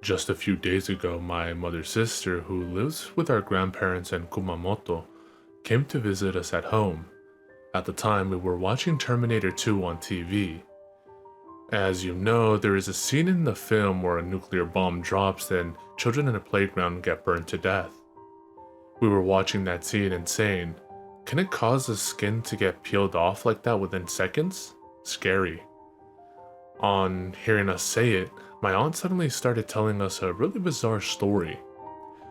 Just a few days ago, my mother's sister, who lives with our grandparents in Kumamoto, came to visit us at home. At the time, we were watching Terminator 2 on TV. As you know, there is a scene in the film where a nuclear bomb drops and children in a playground get burned to death. We were watching that scene and saying, can it cause the skin to get peeled off like that within seconds? Scary. On hearing us say it, my aunt suddenly started telling us a really bizarre story.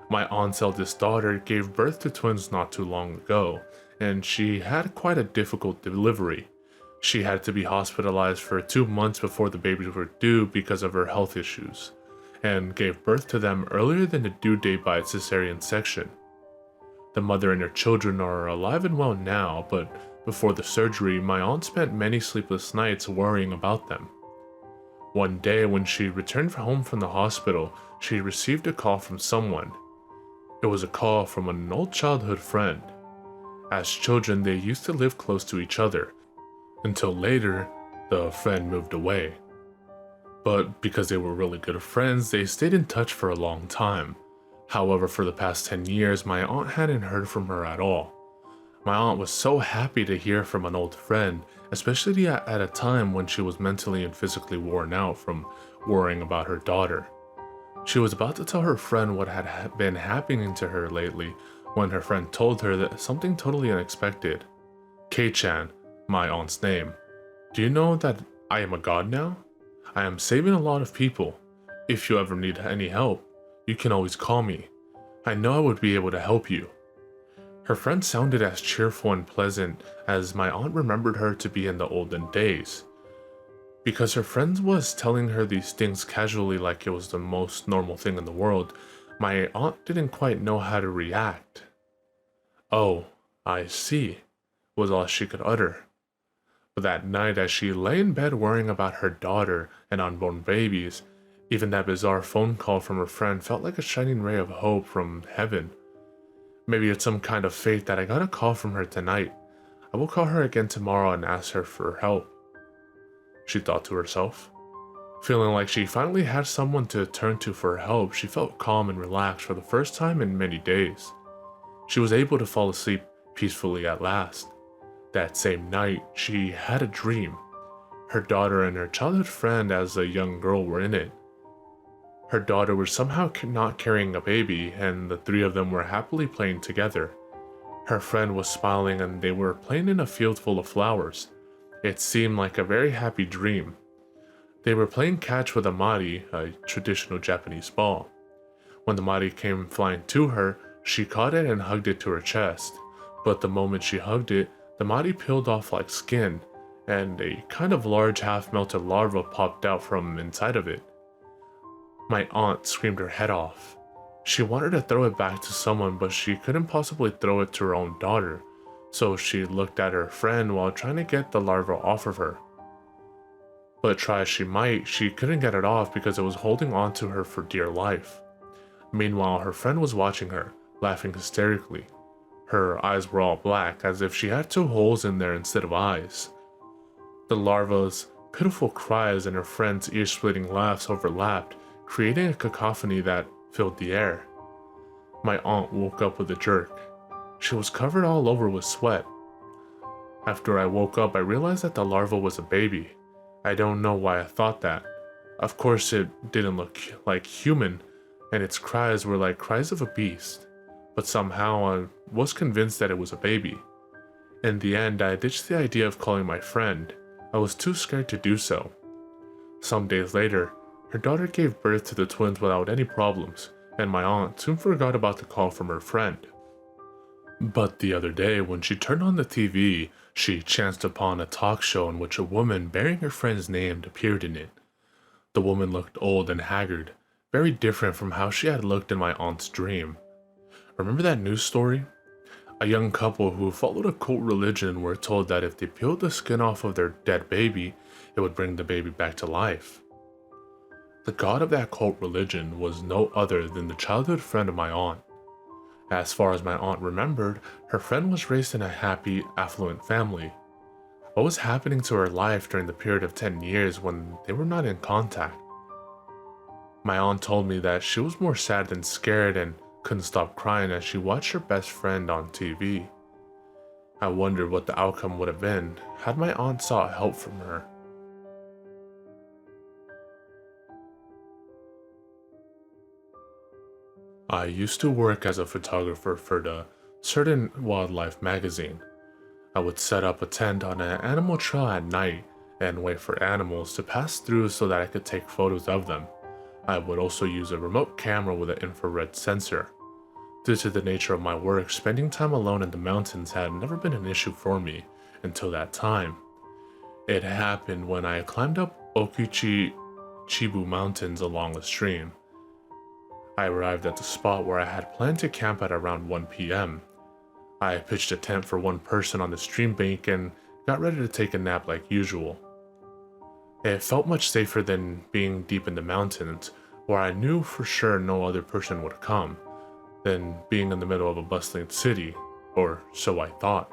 My aunt's eldest daughter gave birth to twins not too long ago, and she had quite a difficult delivery. She had to be hospitalized for 2 months before the babies were due because of her health issues, and gave birth to them earlier than the due date by cesarean section. The mother and her children are alive and well now, but before the surgery, my aunt spent many sleepless nights worrying about them. One day, when she returned home from the hospital, she received a call from someone. It was a call from an old childhood friend. As children, they used to live close to each other, until later, the friend moved away. But because they were really good friends, they stayed in touch for a long time. However, for the past 10 years, my aunt hadn't heard from her at all. My aunt was so happy to hear from an old friend, especially at a time when she was mentally and physically worn out from worrying about her daughter. She was about to tell her friend what had been happening to her lately when her friend told her that something totally unexpected. Kei-chan, my aunt's name, do you know that I am a god now? I am saving a lot of people. If you ever need any help, you can always call me. I know I would be able to help you. Her friend sounded as cheerful and pleasant as my aunt remembered her to be in the olden days. Because her friend was telling her these things casually like it was the most normal thing in the world, my aunt didn't quite know how to react. "Oh, I see," was all she could utter. But that night, as she lay in bed worrying about her daughter and unborn babies, even that bizarre phone call from her friend felt like a shining ray of hope from heaven. Maybe it's some kind of fate that I got a call from her tonight. I will call her again tomorrow and ask her for help, she thought to herself. Feeling like she finally had someone to turn to for help, she felt calm and relaxed for the first time in many days. She was able to fall asleep peacefully at last. That same night, she had a dream. Her daughter and her childhood friend as a young girl were in it. Her daughter was somehow not carrying a baby, and the three of them were happily playing together. Her friend was smiling and they were playing in a field full of flowers. It seemed like a very happy dream. They were playing catch with a mari, a traditional Japanese ball. When the mari came flying to her, she caught it and hugged it to her chest. But the moment she hugged it, the mari peeled off like skin, and a kind of large half-melted larva popped out from inside of it. My aunt screamed her head off. She wanted to throw it back to someone, but she couldn't possibly throw it to her own daughter, so she looked at her friend while trying to get the larva off of her. But try as she might, she couldn't get it off because it was holding on to her for dear life. Meanwhile, her friend was watching her, laughing hysterically. Her eyes were all black, as if she had two holes in there instead of eyes. The larva's pitiful cries and her friend's ear-splitting laughs overlapped, creating a cacophony that filled the air. My aunt woke up with a jerk. She was covered all over with sweat. After I woke up, I realized that the larva was a baby. I don't know why I thought that. Of course, it didn't look like human, and its cries were like cries of a beast. But somehow I was convinced that it was a baby. In the end, I ditched the idea of calling my friend. I was too scared to do so. Some days later, her daughter gave birth to the twins without any problems, and my aunt soon forgot about the call from her friend. But the other day, when she turned on the TV, she chanced upon a talk show in which a woman bearing her friend's name appeared in it. The woman looked old and haggard, very different from how she had looked in my aunt's dream. Remember that news story? A young couple who followed a cult religion were told that if they peeled the skin off of their dead baby, it would bring the baby back to life. The god of that cult religion was no other than the childhood friend of my aunt. As far as my aunt remembered, her friend was raised in a happy, affluent family. What was happening to her life during the period of 10 years when they were not in contact? My aunt told me that she was more sad than scared and couldn't stop crying as she watched her best friend on TV. I wondered what the outcome would have been had my aunt sought help from her. I used to work as a photographer for the certain wildlife magazine. I would set up a tent on an animal trail at night and wait for animals to pass through so that I could take photos of them. I would also use a remote camera with an infrared sensor. Due to the nature of my work, spending time alone in the mountains had never been an issue for me until that time. It happened when I climbed up Okichi Chibu Mountains along a stream. I arrived at the spot where I had planned to camp at around 1 p.m. I pitched a tent for one person on the stream bank and got ready to take a nap like usual. It felt much safer than being deep in the mountains, where I knew for sure no other person would come, than being in the middle of a bustling city, or so I thought.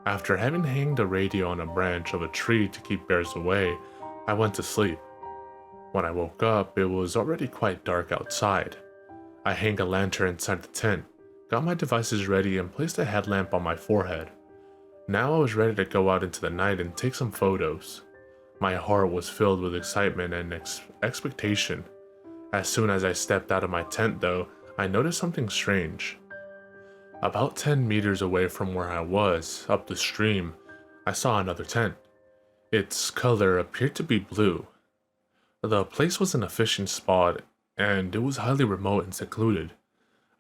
After having hanged a radio on a branch of a tree to keep bears away, I went to sleep. When I woke up, it was already quite dark outside. I hung a lantern inside the tent, got my devices ready, and placed a headlamp on my forehead. Now I was ready to go out into the night and take some photos. My heart was filled with excitement and expectation. As soon as I stepped out of my tent, though, I noticed something strange. About 10 meters away from where I was, up the stream, I saw another tent. Its color appeared to be blue. The place wasn't a fishing spot, and it was highly remote and secluded.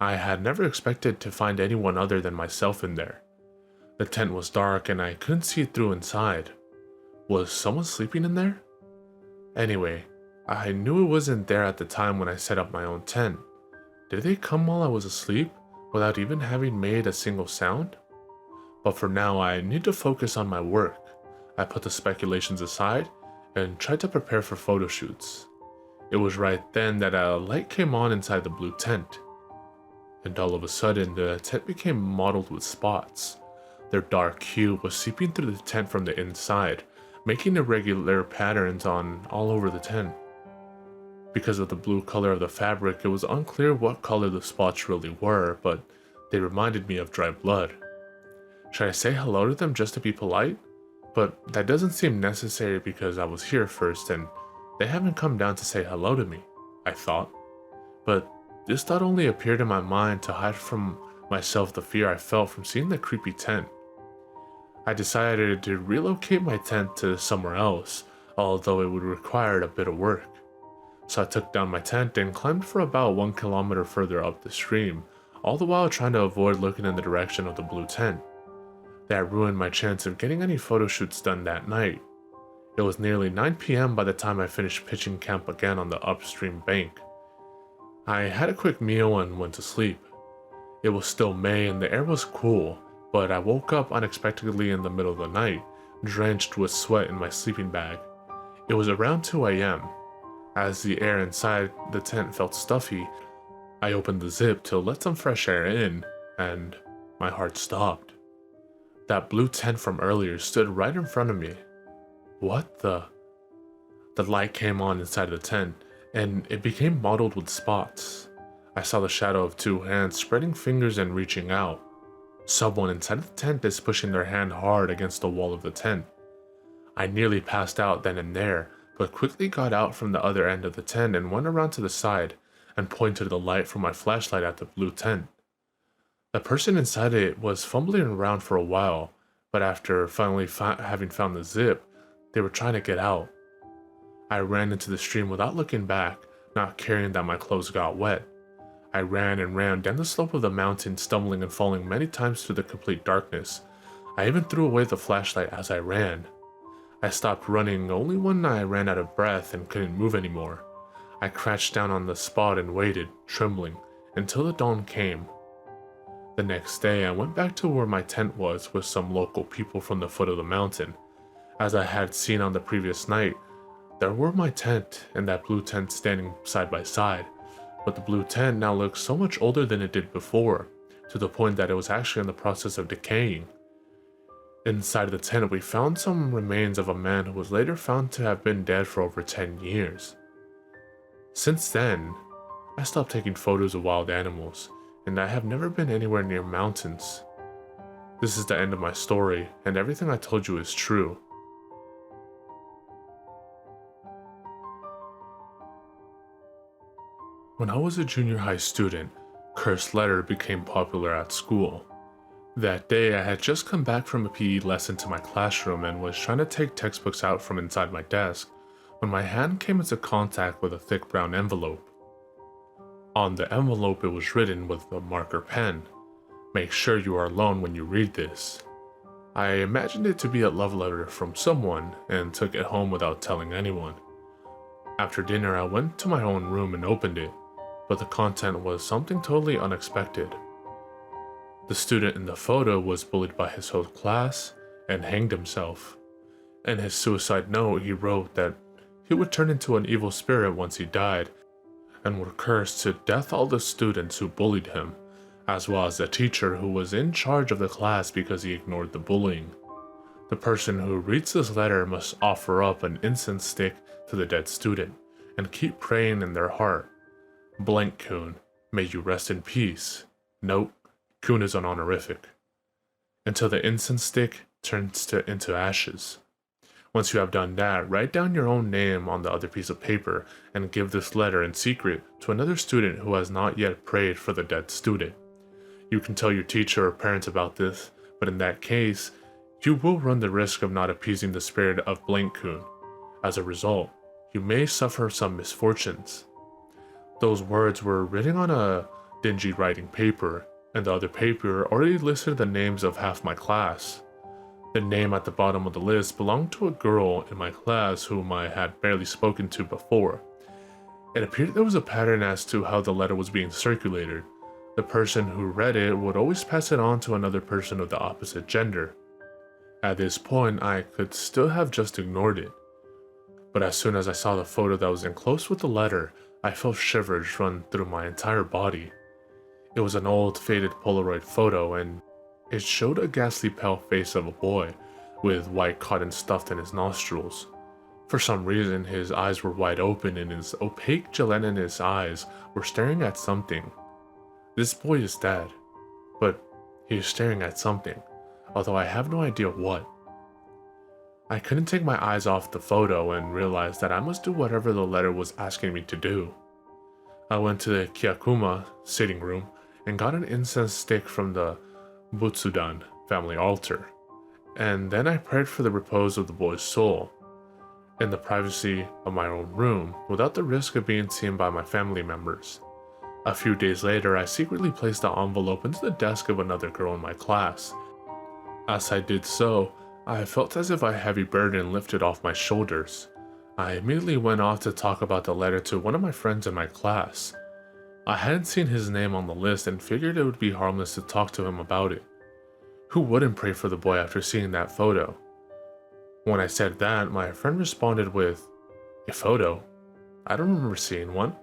I had never expected to find anyone other than myself in there. The tent was dark and I couldn't see through inside. Was someone sleeping in there? Anyway, I knew it wasn't there at the time when I set up my own tent. Did they come while I was asleep, without even having made a single sound? But for now, I need to focus on my work. I put the speculations aside and tried to prepare for photo shoots. It was right then that a light came on inside the blue tent. And all of a sudden, the tent became mottled with spots. Their dark hue was seeping through the tent from the inside, making irregular patterns all over the tent. Because of the blue color of the fabric, it was unclear what color the spots really were, but they reminded me of dry blood. Should I say hello to them just to be polite? But that doesn't seem necessary because I was here first and they haven't come down to say hello to me, I thought. But this thought only appeared in my mind to hide from myself the fear I felt from seeing the creepy tent. I decided to relocate my tent to somewhere else, although it would require a bit of work. So I took down my tent and climbed for about 1 kilometer further up the stream, all the while trying to avoid looking in the direction of the blue tent. That ruined my chance of getting any photo shoots done that night. It was nearly 9 p.m. by the time I finished pitching camp again on the upstream bank. I had a quick meal and went to sleep. It was still May and the air was cool, but I woke up unexpectedly in the middle of the night, drenched with sweat in my sleeping bag. It was around 2 a.m. As the air inside the tent felt stuffy, I opened the zip to let some fresh air in, and my heart stopped. That blue tent from earlier stood right in front of me. What the? The light came on inside the tent, and it became mottled with spots. I saw the shadow of two hands spreading fingers and reaching out. Someone inside the tent is pushing their hand hard against the wall of the tent. I nearly passed out then and there, but quickly got out from the other end of the tent and went around to the side and pointed the light from my flashlight at the blue tent. The person inside it was fumbling around for a while, but after finally having found the zip, they were trying to get out. I ran into the stream without looking back, not caring that my clothes got wet. I ran and ran down the slope of the mountain, stumbling and falling many times through the complete darkness. I even threw away the flashlight as I ran. I stopped running only when I ran out of breath and couldn't move anymore. I crouched down on the spot and waited, trembling, until the dawn came. The next day, I went back to where my tent was with some local people from the foot of the mountain. As I had seen on the previous night, there were my tent and that blue tent standing side by side, but the blue tent now looked so much older than it did before, to the point that it was actually in the process of decaying. Inside the tent, we found some remains of a man who was later found to have been dead for over 10 years. Since then, I stopped taking photos of wild animals, and I have never been anywhere near mountains. This is the end of my story, and everything I told you is true. When I was a junior high student, cursed letter became popular at school. That day, I had just come back from a PE lesson to my classroom and was trying to take textbooks out from inside my desk when my hand came into contact with a thick brown envelope. On the envelope, it was written with a marker pen, "Make sure you are alone when you read this." I imagined it to be a love letter from someone and took it home without telling anyone. After dinner, I went to my own room and opened it, but the content was something totally unexpected. The student in the photo was bullied by his whole class and hanged himself. In his suicide note, he wrote that he would turn into an evil spirit once he died and would curse to death all the students who bullied him, as well as the teacher who was in charge of the class because he ignored the bullying. The person who reads this letter must offer up an incense stick to the dead student and keep praying in their heart, "Blank Kun, may you rest in peace." Note, Kun is an honorific. Until the incense stick turns into ashes. Once you have done that, write down your own name on the other piece of paper and give this letter in secret to another student who has not yet prayed for the dead student. You can tell your teacher or parents about this, but in that case, you will run the risk of not appeasing the spirit of Blank Kun. As a result, you may suffer some misfortunes. Those words were written on a dingy writing paper, and the other paper already listed the names of half my class. The name at the bottom of the list belonged to a girl in my class whom I had barely spoken to before. It appeared there was a pattern as to how the letter was being circulated. The person who read it would always pass it on to another person of the opposite gender. At this point, I could still have just ignored it. But as soon as I saw the photo that was enclosed with the letter, I felt shivers run through my entire body. It was an old, faded Polaroid photo, and it showed a ghastly pale face of a boy, with white cotton stuffed in his nostrils. For some reason, his eyes were wide open and his opaque gelatinous eyes were staring at something. This boy is dead, but he is staring at something, although I have no idea what. I couldn't take my eyes off the photo and realized that I must do whatever the letter was asking me to do. I went to the Kyakuma sitting room and got an incense stick from the Butsudan family altar, and then I prayed for the repose of the boy's soul, in the privacy of my own room, without the risk of being seen by my family members. A few days later, I secretly placed the envelope into the desk of another girl in my class. As I did so, I felt as if a heavy burden lifted off my shoulders. I immediately went off to talk about the letter to one of my friends in my class. I hadn't seen his name on the list and figured it would be harmless to talk to him about it. Who wouldn't pray for the boy after seeing that photo? When I said that, my friend responded with, "A photo? I don't remember seeing one."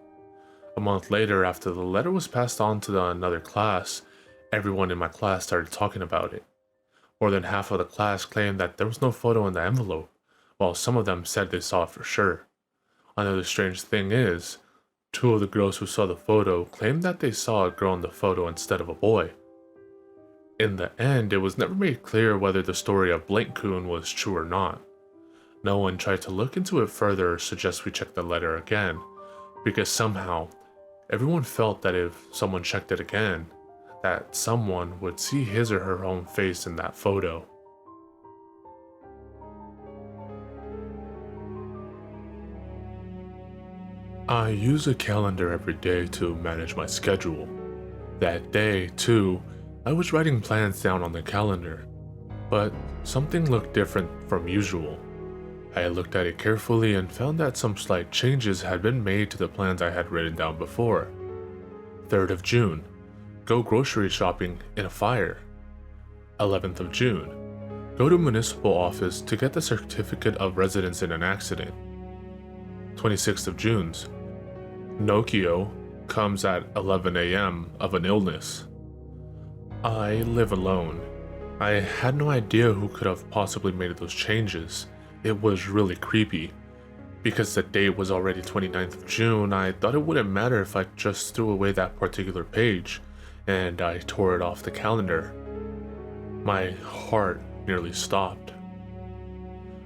A month later, after the letter was passed on to another class, everyone in my class started talking about it. More than half of the class claimed that there was no photo in the envelope, while some of them said they saw it for sure. Another strange thing is, two of the girls who saw the photo claimed that they saw a girl in the photo instead of a boy. In the end, it was never made clear whether the story of Blank Kun was true or not. No one tried to look into it further or suggest we check the letter again, because somehow, everyone felt that if someone checked it again, that someone would see his or her own face in that photo. I use a calendar every day to manage my schedule. That day, too, I was writing plans down on the calendar, but something looked different from usual. I looked at it carefully and found that some slight changes had been made to the plans I had written down before. 3rd of June, go grocery shopping in a fire. 11th of June, go to municipal office to get the certificate of residence in an accident. 26th of June, Nokio comes at 11 a.m. of an illness. I live alone. I had no idea who could have possibly made those changes. It was really creepy. Because the date was already 29th of June, I thought it wouldn't matter if I just threw away that particular page, and I tore it off the calendar. My heart nearly stopped.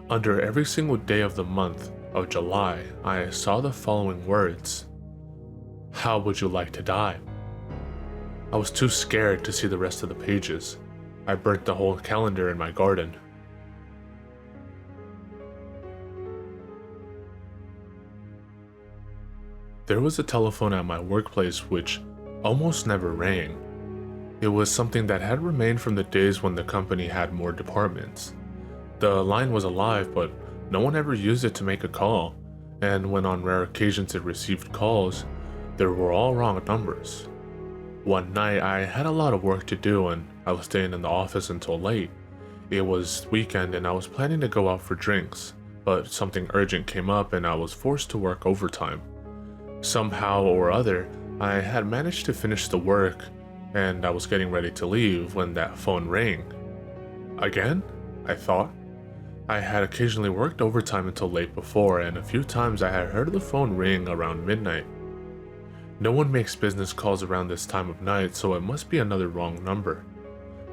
Under every single day of the month of July, I saw the following words: "How would you like to die?" I was too scared to see the rest of the pages. I burnt the whole calendar in my garden. There was a telephone at my workplace which almost never rang. It was something that had remained from the days when the company had more departments. The line was alive, but no one ever used it to make a call, and when on rare occasions it received calls, they were all wrong numbers. One night I had a lot of work to do and I was staying in the office until late. It was weekend and I was planning to go out for drinks, but something urgent came up and I was forced to work overtime. Somehow or other, I had managed to finish the work and I was getting ready to leave when that phone rang. Again? I thought. I had occasionally worked overtime until late before, and a few times I had heard the phone ring around midnight. No one makes business calls around this time of night, so it must be another wrong number.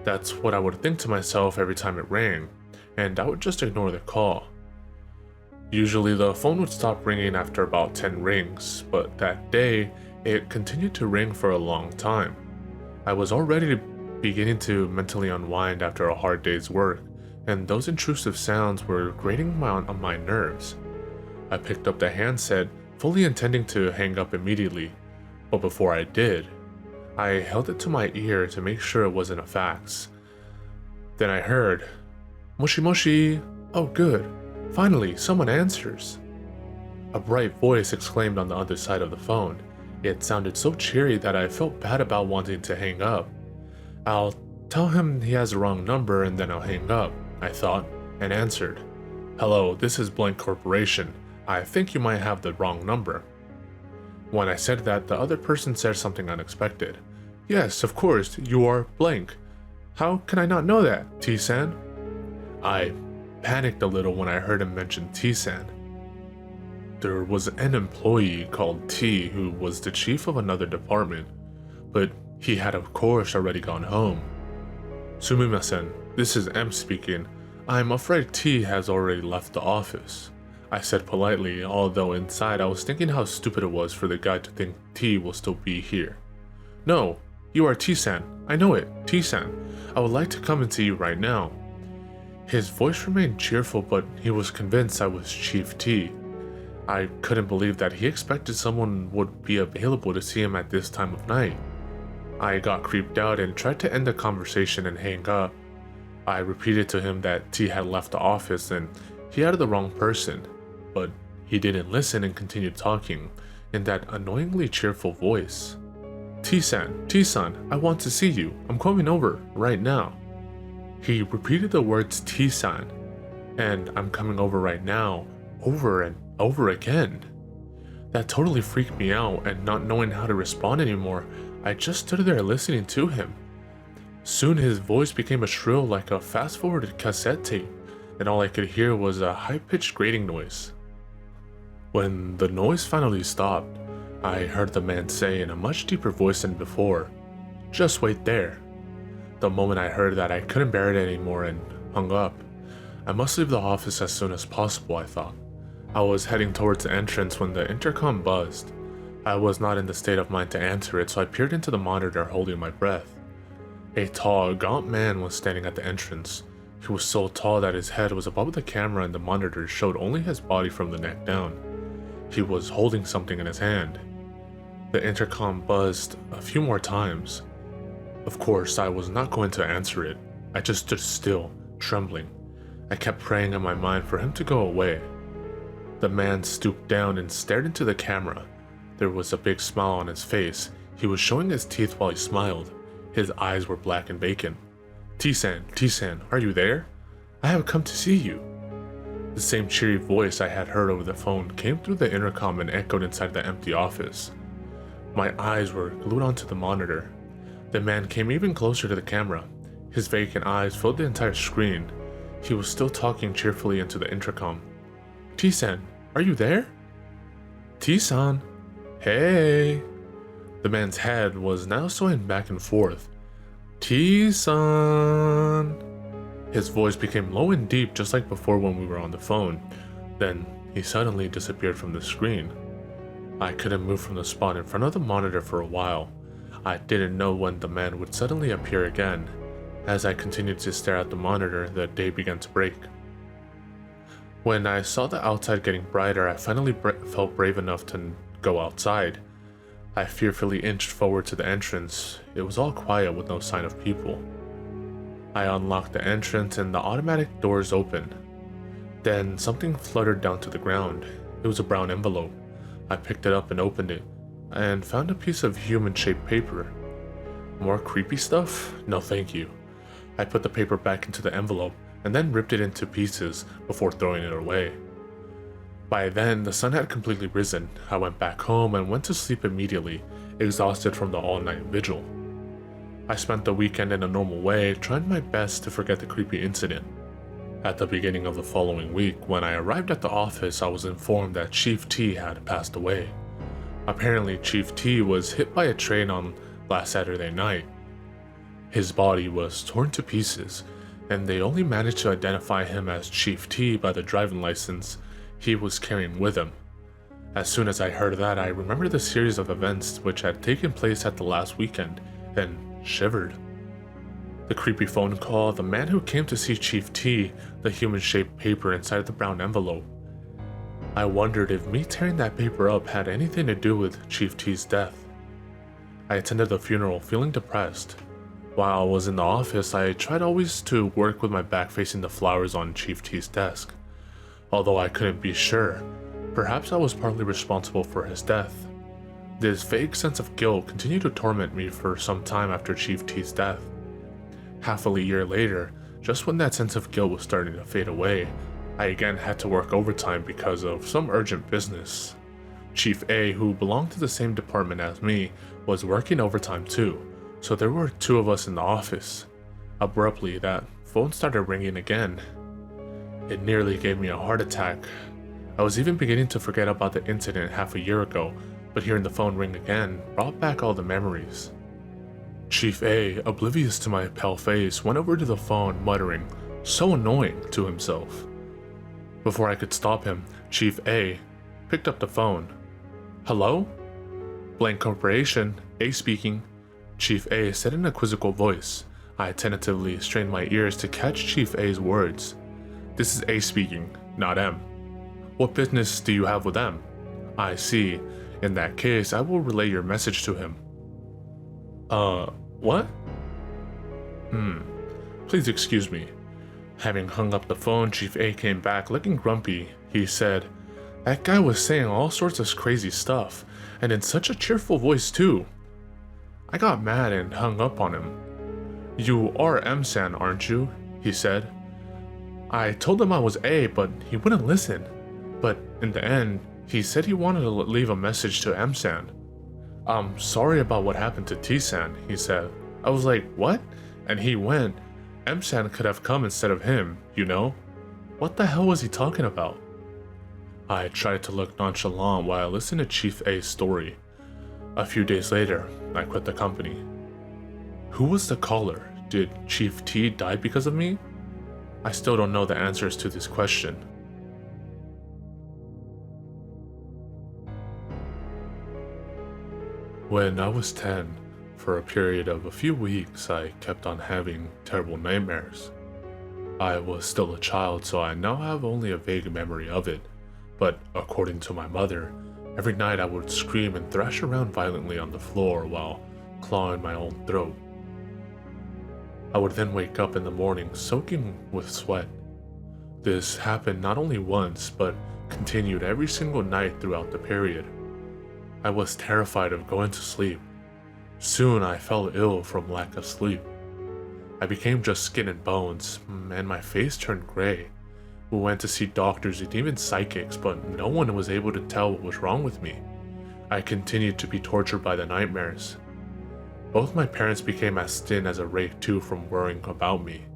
That's what I would think to myself every time it rang, and I would just ignore the call. Usually the phone would stop ringing after about 10 rings, but that day, it continued to ring for a long time. I was already beginning to mentally unwind after a hard day's work, and those intrusive sounds were grating on my nerves. I picked up the handset, fully intending to hang up immediately, but before I did, I held it to my ear to make sure it wasn't a fax. Then I heard, "Moshi moshi." Oh good, finally someone answers. A bright voice exclaimed on the other side of the phone. It sounded so cheery that I felt bad about wanting to hang up. I'll tell him he has the wrong number and then I'll hang up, I thought, and answered. "Hello, this is Blank Corporation. I think you might have the wrong number." When I said that, the other person said something unexpected. "Yes, of course, you are blank. How can I not know that, T-san?" I panicked a little when I heard him mention T-san. There was an employee called T who was the chief of another department, but he had of course already gone home. "Sumimasen, this is M speaking. I'm afraid T has already left the office," I said politely, although inside I was thinking how stupid it was for the guy to think T will still be here. "No, you are T-san. I know it, T-san. I would like to come and see you right now." His voice remained cheerful, but he was convinced I was Chief T. I couldn't believe that he expected someone would be available to see him at this time of night. I got creeped out and tried to end the conversation and hang up. I repeated to him that T had left the office and he had the wrong person, but he didn't listen and continued talking in that annoyingly cheerful voice. "T-san, T-san, I want to see you. I'm coming over right now." He repeated the words T-san and "I'm coming over right now" over and over again. That totally freaked me out, and not knowing how to respond anymore, I just stood there listening to him. Soon his voice became a shrill like a fast-forwarded cassette tape, and all I could hear was a high-pitched grating noise. When the noise finally stopped, I heard the man say in a much deeper voice than before, "Just wait there." The moment I heard that, I couldn't bear it anymore and hung up. I must leave the office as soon as possible, I thought. I was heading towards the entrance when the intercom buzzed. I was not in the state of mind to answer it, so I peered into the monitor holding my breath. A tall, gaunt man was standing at the entrance. He was so tall that his head was above the camera and the monitor showed only his body from the neck down. He was holding something in his hand. The intercom buzzed a few more times. Of course, I was not going to answer it. I just stood still, trembling. I kept praying in my mind for him to go away. The man stooped down and stared into the camera. There was a big smile on his face. He was showing his teeth while he smiled. His eyes were black and vacant. "T-san, T-san, are you there? I have come to see you." The same cheery voice I had heard over the phone came through the intercom and echoed inside the empty office. My eyes were glued onto the monitor. The man came even closer to the camera. His vacant eyes filled the entire screen. He was still talking cheerfully into the intercom. "T-san, Are you there? T-san. Hey. The man's head was now swaying back and forth. T-san. His voice became low and deep just like before when we were on the phone. Then he suddenly disappeared from the screen. I couldn't move from the spot in front of the monitor for a while. I didn't know when the man would suddenly appear again. As I continued to stare at the monitor, the day began to break. When I saw the outside getting brighter, I finally felt brave enough to go outside. I fearfully inched forward to the entrance. It was all quiet with no sign of people. I unlocked the entrance and the automatic doors opened. Then something fluttered down to the ground. It was a brown envelope. I picked it up and opened it, and found a piece of human-shaped paper. More creepy stuff? No thank you. I put the paper back into the envelope, and then ripped it into pieces before throwing it away. By then, the sun had completely risen. I went back home and went to sleep immediately, exhausted from the all-night vigil. I spent the weekend in a normal way, trying my best to forget the creepy incident. At the beginning of the following week, when I arrived at the office, I was informed that Chief T had passed away. Apparently, Chief T was hit by a train on last Saturday night. His body was torn to pieces, and they only managed to identify him as Chief T by the driving license he was carrying with him. As soon as I heard that, I remembered the series of events which had taken place at the last weekend, and shivered. The creepy phone call, the man who came to see Chief T, the human-shaped paper inside the brown envelope. I wondered if me tearing that paper up had anything to do with Chief T's death. I attended the funeral feeling depressed. While I was in the office, I tried always to work with my back facing the flowers on Chief T's desk. Although I couldn't be sure, perhaps I was partly responsible for his death. This vague sense of guilt continued to torment me for some time after Chief T's death. Half a year later, just when that sense of guilt was starting to fade away, I again had to work overtime because of some urgent business. Chief A, who belonged to the same department as me, was working overtime too, so there were two of us in the office. Abruptly, that phone started ringing again. It nearly gave me a heart attack. I was even beginning to forget about the incident half a year ago, but hearing the phone ring again brought back all the memories. Chief A, oblivious to my pale face, went over to the phone muttering, "So annoying," to himself. Before I could stop him, Chief A picked up the phone. "Hello? Blank Corporation, A speaking," Chief A said in a quizzical voice. I tentatively strained my ears to catch Chief A's words. "This is A speaking, not M. What business do you have with M? I see. In that case, I will relay your message to him." What? Please excuse me. Having hung up the phone, Chief A came back looking grumpy. He said, "That guy was saying all sorts of crazy stuff, and in such a cheerful voice too." I got mad and hung up on him. "You are M-san, aren't you?" he said. I told him I was A, but he wouldn't listen. But in the end, he said he wanted to leave a message to M-san. "I'm sorry about what happened to T-san," he said. I was like, "What?" And he went, "M-san could have come instead of him, you know? What the hell was he talking about?" I tried to look nonchalant while I listened to Chief A's story. A few days later, I quit the company. Who was the caller? Did Chief T die because of me? I still don't know the answers to this question. When I was 10, for a period of a few weeks, I kept on having terrible nightmares. I was still a child, so I now have only a vague memory of it, but according to my mother, every night I would scream and thrash around violently on the floor while clawing my own throat. I would then wake up in the morning soaking with sweat. This happened not only once, but continued every single night throughout the period. I was terrified of going to sleep. Soon I fell ill from lack of sleep. I became just skin and bones, and my face turned gray. We went to see doctors and even psychics, but no one was able to tell what was wrong with me. I continued to be tortured by the nightmares. Both my parents became as thin as a rake too from worrying about me.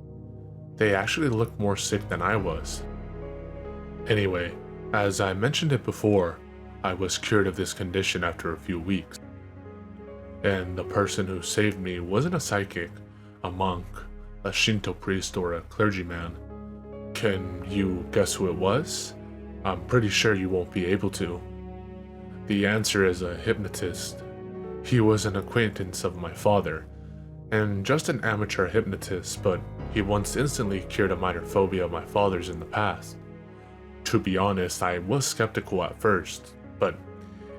They actually looked more sick than I was. Anyway, As I mentioned it before, I was cured of this condition after a few weeks. And the person who saved me wasn't a psychic, a monk, a Shinto priest, or a clergyman. Can you guess who it was? I'm pretty sure you won't be able to. The answer is a hypnotist. He was an acquaintance of my father, and just an amateur hypnotist, but he once instantly cured a minor phobia of my father's in the past. To be honest, I was skeptical at first, but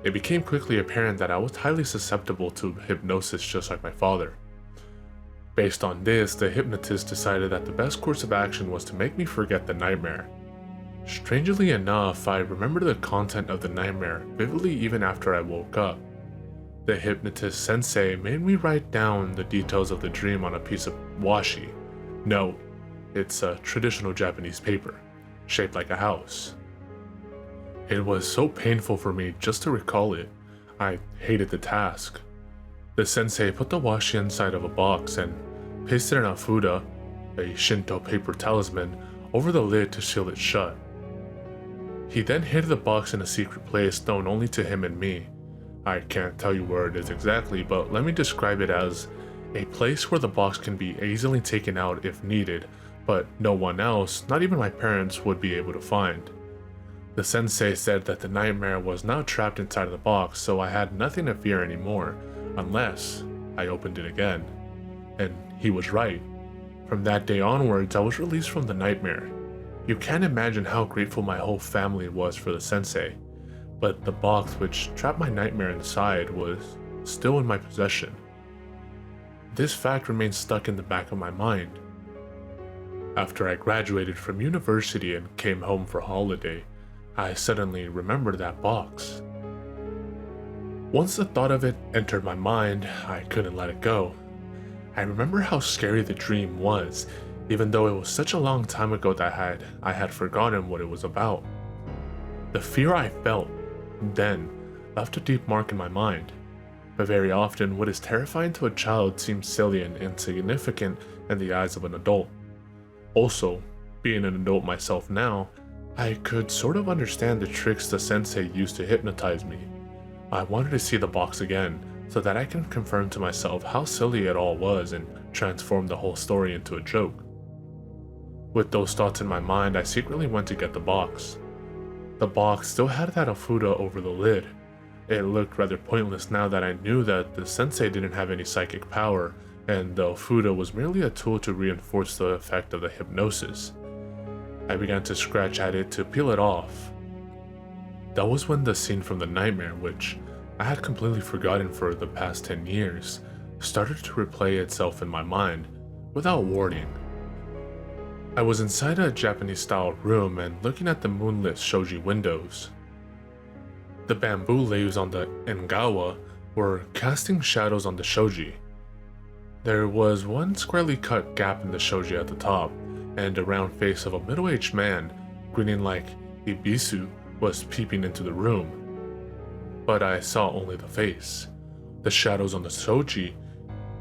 it became quickly apparent that I was highly susceptible to hypnosis just like my father. Based on this, the hypnotist decided that the best course of action was to make me forget the nightmare. Strangely enough, I remember the content of the nightmare vividly even after I woke up. The hypnotist sensei made me write down the details of the dream on a piece of washi. No, it's a traditional Japanese paper, shaped like a house. It was so painful for me just to recall it. I hated the task. The sensei put the washi inside of a box and pasted an afuda, a Shinto paper talisman, over the lid to seal it shut. He then hid the box in a secret place known only to him and me. I can't tell you where it is exactly, but let me describe it as a place where the box can be easily taken out if needed, but no one else, not even my parents, would be able to find. The sensei said that the nightmare was now trapped inside of the box, so I had nothing to fear anymore, unless I opened it again. And he was right. From that day onwards, I was released from the nightmare. You can't imagine how grateful my whole family was for the sensei, but the box which trapped my nightmare inside was still in my possession. This fact remained stuck in the back of my mind. After I graduated from university and came home for holiday, I suddenly remembered that box. Once the thought of it entered my mind, I couldn't let it go. I remember how scary the dream was, even though it was such a long time ago that I had forgotten what it was about. The fear I felt then left a deep mark in my mind, but very often what is terrifying to a child seems silly and insignificant in the eyes of an adult. Also, being an adult myself now, I could sort of understand the tricks the sensei used to hypnotize me. I wanted to see the box again, so that I can confirm to myself how silly it all was and transform the whole story into a joke. With those thoughts in my mind, I secretly went to get the box. The box still had that afuda over the lid. It looked rather pointless now that I knew that the sensei didn't have any psychic power, and the afuda was merely a tool to reinforce the effect of the hypnosis. I began to scratch at it to peel it off. That was when the scene from the nightmare, which I had completely forgotten for the past 10 years, started to replay itself in my mind, without warning. I was inside a Japanese-style room and looking at the moonlit shoji windows. The bamboo leaves on the engawa were casting shadows on the shoji. There was one squarely cut gap in the shoji at the top, and a round face of a middle-aged man, grinning like Ibisu, was peeping into the room. But I saw only the face. The shadows on the shoji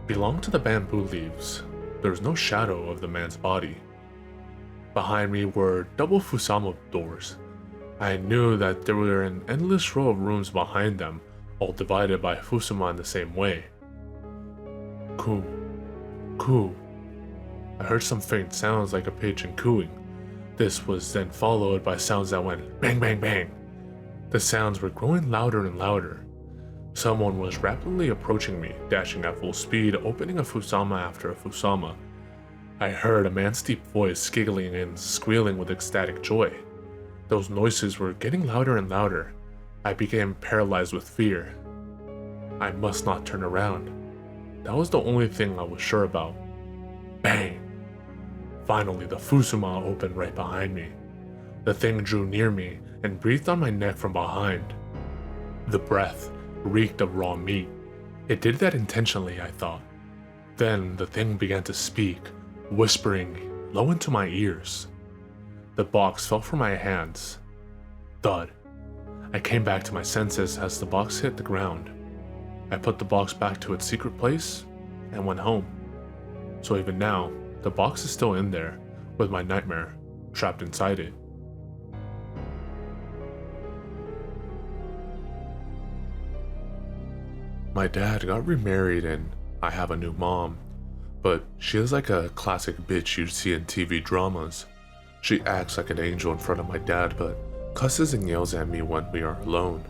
belonged to the bamboo leaves. There was no shadow of the man's body. Behind me were double fusama doors. I knew that there were an endless row of rooms behind them, all divided by fusama in the same way. Coo, coo. I heard some faint sounds like a pigeon cooing. This was then followed by sounds that went bang bang bang. The sounds were growing louder and louder. Someone was rapidly approaching me, dashing at full speed, opening a fusama after a fusama. I heard a man's deep voice giggling and squealing with ecstatic joy. Those noises were getting louder and louder. I became paralyzed with fear. I must not turn around. That was the only thing I was sure about. Bang! Finally, the fusama opened right behind me. The thing drew near me and breathed on my neck from behind. The breath reeked of raw meat. It did that intentionally, I thought. Then the thing began to speak, whispering low into my ears. The box fell from my hands. Thud. I came back to my senses as the box hit the ground. I put the box back to its secret place and went home. So even now, the box is still in there, with my nightmare trapped inside it. My dad got remarried and I have a new mom, but she is like a classic bitch you'd see in TV dramas. She acts like an angel in front of my dad, but cusses and yells at me when we are alone.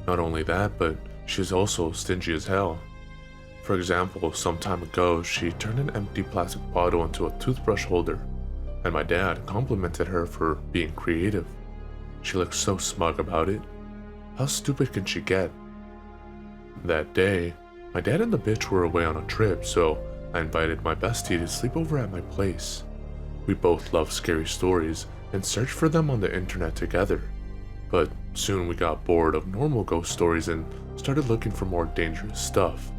Not only that, but she's also stingy as hell. For example, some time ago, she turned an empty plastic bottle into a toothbrush holder, and my dad complimented her for being creative. She looked so smug about it. How stupid can she get? That day, my dad and the bitch were away on a trip, so I invited my bestie to sleep over at my place. We both love scary stories and searched for them on the internet together, but soon we got bored of normal ghost stories and started looking for more dangerous stuff.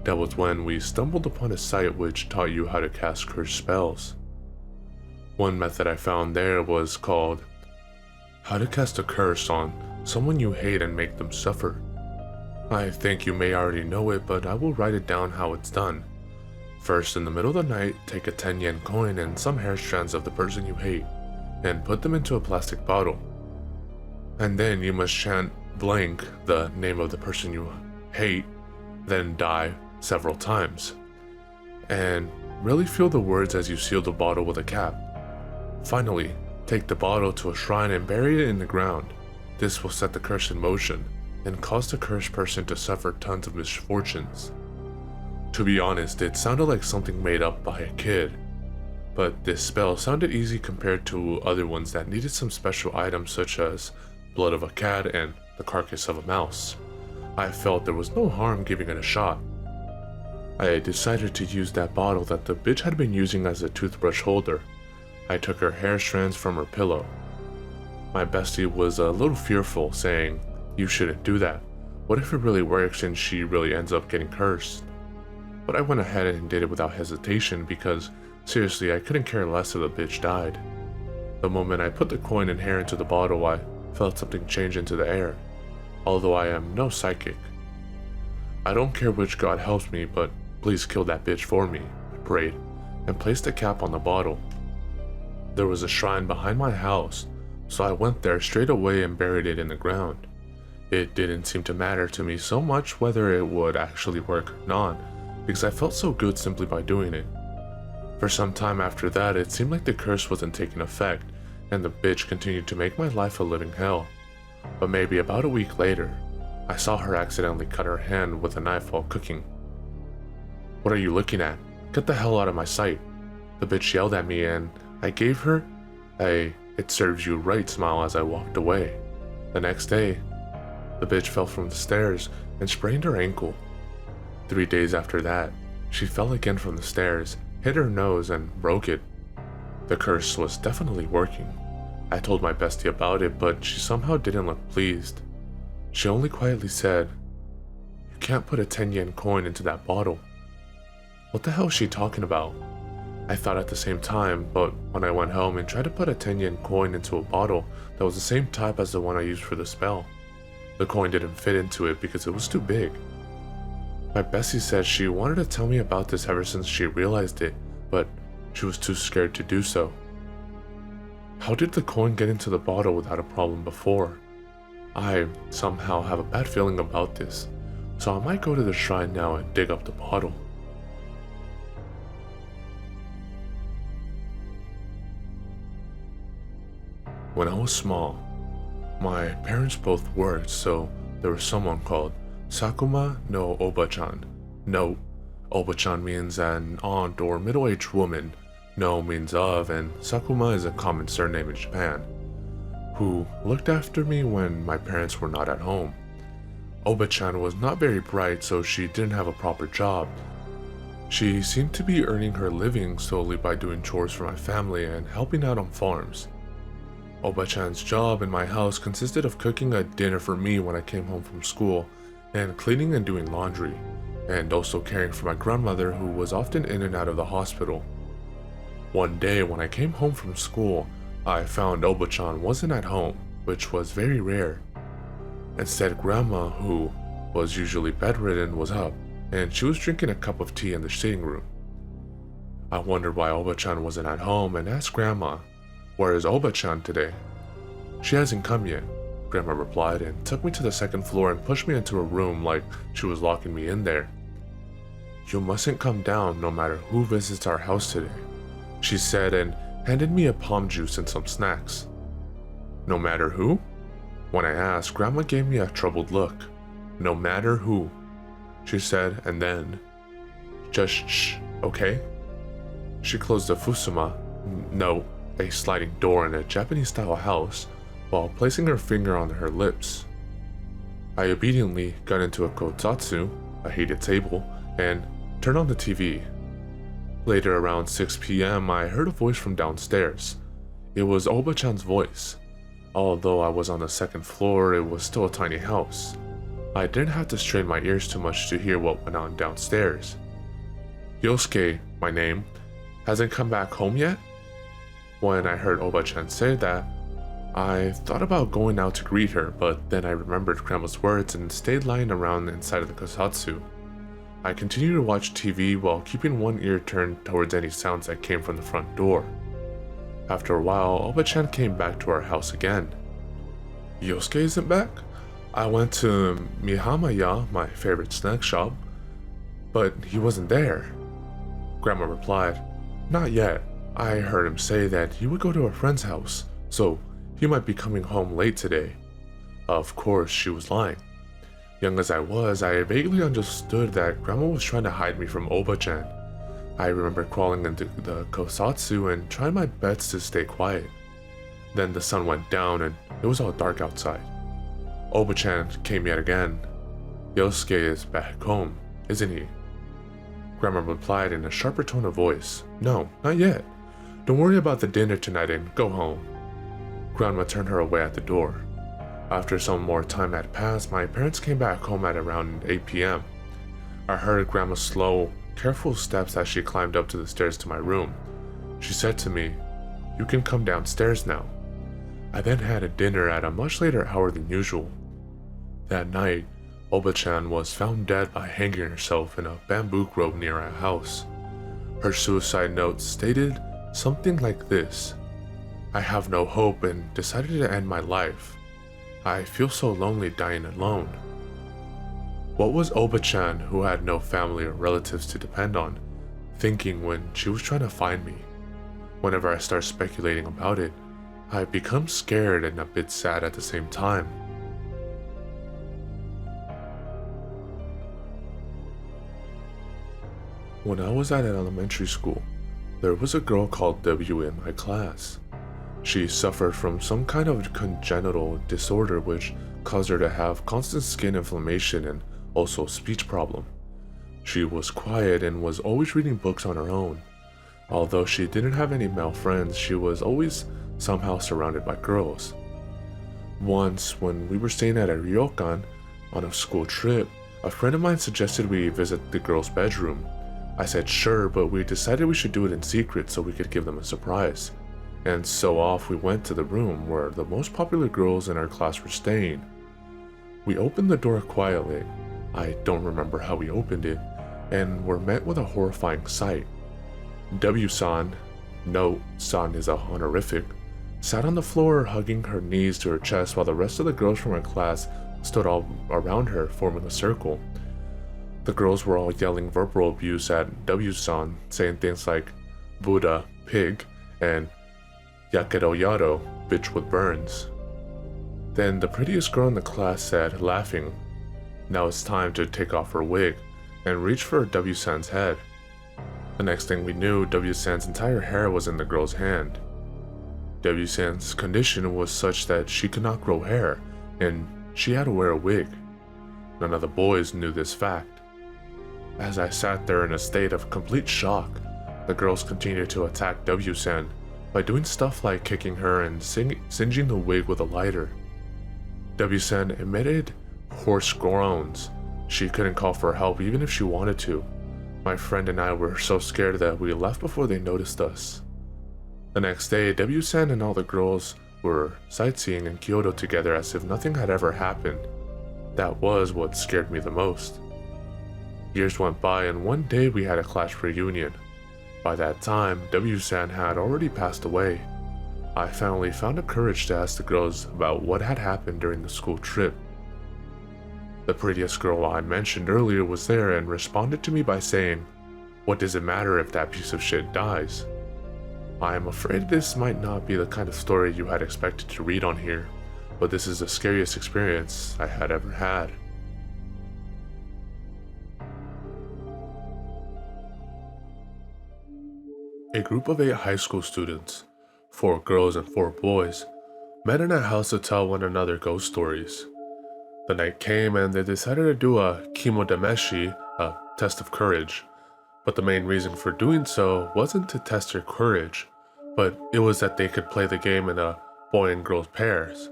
That was when we stumbled upon a site which taught you how to cast cursed spells. One method I found there was called How to Cast a Curse on Someone You Hate and Make Them Suffer. I think you may already know it, but I will write it down how it's done. First, in the middle of the night, take a 10 yen coin and some hair strands of the person you hate, and put them into a plastic bottle. And then you must chant blank, the name of the person you hate, then die several times. And really feel the words as you seal the bottle with a cap. Finally, take the bottle to a shrine and bury it in the ground. This will set the curse in motion and cause the cursed person to suffer tons of misfortunes. To be honest, it sounded like something made up by a kid, but this spell sounded easy compared to other ones that needed some special items such as blood of a cat and the carcass of a mouse. I felt there was no harm giving it a shot. I decided to use that bottle that the bitch had been using as a toothbrush holder. I took her hair strands from her pillow. My bestie was a little fearful, saying, "You shouldn't do that. What if it really works and she really ends up getting cursed?" But I went ahead and did it without hesitation because, seriously, I couldn't care less if the bitch died. The moment I put the coin and hair into the bottle, I felt something change into the air, although I am no psychic. "I don't care which god helps me, but please kill that bitch for me," I prayed, and placed the cap on the bottle. There was a shrine behind my house, so I went there straight away and buried it in the ground. It didn't seem to matter to me so much whether it would actually work or not, because I felt so good simply by doing it. For some time after that, it seemed like the curse wasn't taking effect, and the bitch continued to make my life a living hell. But maybe about a week later, I saw her accidentally cut her hand with a knife while cooking. "What are you looking at? Get the hell out of my sight," the bitch yelled at me, and I gave her a "it serves you right" smile as I walked away. The next day, the bitch fell from the stairs and sprained her ankle. 3 days after that, she fell again from the stairs, hit her nose, and broke it. The curse was definitely working. I told my bestie about it, but she somehow didn't look pleased. She only quietly said, "You can't put a 10 yen coin into that bottle." What the hell is she talking about? I thought at the same time, but when I went home and tried to put a 10 yen coin into a bottle that was the same type as the one I used for the spell, the coin didn't fit into it because it was too big. My bestie said she wanted to tell me about this ever since she realized it, but she was too scared to do so. How did the coin get into the bottle without a problem before? I somehow have a bad feeling about this, so I might go to the shrine now and dig up the bottle. When I was small, my parents both worked, so there was someone called Sakuma no Oba-chan. No, Oba-chan means an aunt or middle-aged woman. No means of, and Sakuma is a common surname in Japan, who looked after me when my parents were not at home. Oba-chan was not very bright, so she didn't have a proper job. She seemed to be earning her living solely by doing chores for my family and helping out on farms. Oba-chan's job in my house consisted of cooking a dinner for me when I came home from school, and cleaning and doing laundry, and also caring for my grandmother who was often in and out of the hospital. One day when I came home from school, I found Oba-chan wasn't at home, which was very rare. Instead, Grandma, who was usually bedridden, was up, and she was drinking a cup of tea in the sitting room. I wondered why Oba-chan wasn't at home and asked Grandma, "Where is Oba-chan today?" "She hasn't come yet. Grandma replied and took me to the second floor and pushed me into a room like she was locking me in there. "You mustn't come down no matter who visits our house today," she said and handed me a palm juice and some snacks. "No matter who?" When I asked, Grandma gave me a troubled look. "No matter who," she said, and then, "Just shh, okay?" She closed the fusuma, a sliding door in a Japanese-style house, while placing her finger on her lips. I obediently got into a kotatsu, a heated table, and turned on the TV. Later, around 6 p.m., I heard a voice from downstairs. It was Oba-chan's voice. Although I was on the second floor, it was still a tiny house. I didn't have to strain my ears too much to hear what went on downstairs. "Yosuke, my name, hasn't come back home yet?" When I heard Oba-chan say that, I thought about going out to greet her, but then I remembered Grandma's words and stayed lying around inside of the kotatsu. I continued to watch TV while keeping one ear turned towards any sounds that came from the front door. After a while, Oba-chan came back to our house again. "Yosuke isn't back? I went to Mihamaya, my favorite snack shop, but he wasn't there." Grandma replied, "Not yet. I heard him say that he would go to a friend's house, so he might be coming home late today." Of course, she was lying. Young as I was, I vaguely understood that Grandma was trying to hide me from Oba-chan. I remember crawling into the kotatsu and trying my best to stay quiet. Then the sun went down and it was all dark outside. Oba-chan came yet again. "Yosuke is back home, isn't he?" Grandma replied in a sharper tone of voice, "No, not yet. Don't worry about the dinner tonight and go home." Grandma turned her away at the door. After some more time had passed, my parents came back home at around 8 p.m. I heard Grandma's slow, careful steps as she climbed up to the stairs to my room. She said to me, "You can come downstairs now." I then had a dinner at a much later hour than usual. That night, Oba-chan was found dead by hanging herself in a bamboo grove near our house. Her suicide note stated something like this: "I have no hope and decided to end my life. I feel so lonely dying alone." What was Oba-chan, who had no family or relatives to depend on, thinking when she was trying to find me? Whenever I start speculating about it, I become scared and a bit sad at the same time. When I was at elementary school, there was a girl called W in my class. She suffered from some kind of congenital disorder which caused her to have constant skin inflammation and also speech problem. She was quiet and was always reading books on her own. Although she didn't have any male friends, she was always somehow surrounded by girls. Once, when we were staying at a ryokan on a school trip, a friend of mine suggested we visit the girls' bedroom. I said sure, but we decided we should do it in secret so we could give them a surprise. And so off we went to the room where the most popular girls in our class were staying. We opened the door quietly. I don't remember how we opened it, and were met with a horrifying sight. W-san, no, san is a honorific, sat on the floor hugging her knees to her chest while the rest of the girls from our class stood all around her, forming a circle. The girls were all yelling verbal abuse at W-san, saying things like Buddha, pig, and Yakedo Yaro, bitch with burns. Then the prettiest girl in the class said, laughing, "Now it's time to take off her wig," and reached for W-san's head. The next thing we knew, W-san's entire hair was in the girl's hand. W-san's condition was such that she could not grow hair, and she had to wear a wig. None of the boys knew this fact. As I sat there in a state of complete shock, the girls continued to attack W-san by doing stuff like kicking her and singeing the wig with a lighter. W-san emitted hoarse groans. She couldn't call for help even if she wanted to. My friend and I were so scared that we left before they noticed us. The next day, W-san and all the girls were sightseeing in Kyoto together as if nothing had ever happened. That was what scared me the most. Years went by and one day we had a class reunion. By that time, W-san had already passed away. I finally found the courage to ask the girls about what had happened during the school trip. The prettiest girl I mentioned earlier was there and responded to me by saying, "What does it matter if that piece of shit dies?" I am afraid this might not be the kind of story you had expected to read on here, but this is the scariest experience I had ever had. A group of 8 high school students, 4 girls and 4 boys, met in a house to tell one another ghost stories. The night came and they decided to do a kimodameshi, a test of courage, but the main reason for doing so wasn't to test their courage, but it was that they could play the game in a boy and girl pairs.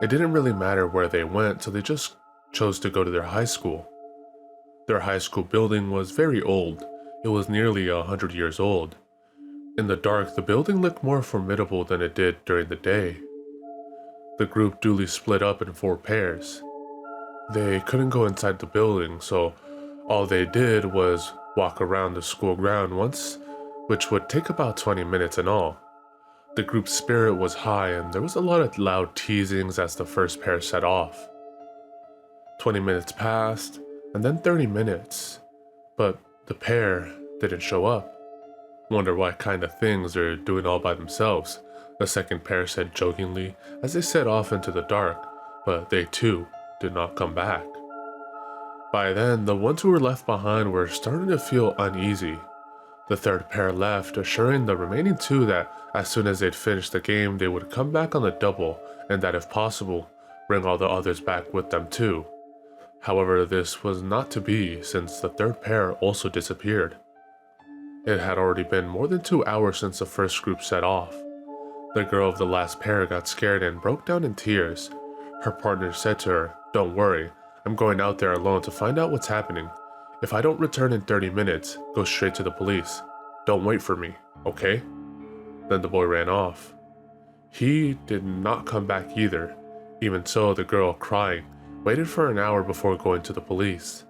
It didn't really matter where they went, so they just chose to go to their high school. Their high school building was very old. It was nearly 100 years old. In the dark, the building looked more formidable than it did during the day. The group duly split up in 4 pairs. They couldn't go inside the building, so all they did was walk around the school ground once, which would take about 20 minutes in all. The group's spirit was high and there was a lot of loud teasings as the first pair set off. 20 minutes passed, and then 30 minutes, but the pair didn't show up. "Wonder what kind of things they're doing all by themselves," the second pair said jokingly as they set off into the dark, but they too did not come back. By then, the ones who were left behind were starting to feel uneasy. The third pair left, assuring the remaining 2 that as soon as they'd finished the game, they would come back on the double and that if possible, bring all the others back with them too. However, this was not to be since the third pair also disappeared. It had already been more than 2 hours since the first group set off. The girl of the last pair got scared and broke down in tears. Her partner said to her, "Don't worry, I'm going out there alone to find out what's happening. If I don't return in 30 minutes, go straight to the police. Don't wait for me, okay?" Then the boy ran off. He did not come back either. Even so, the girl, crying, waited for an hour before going to the police.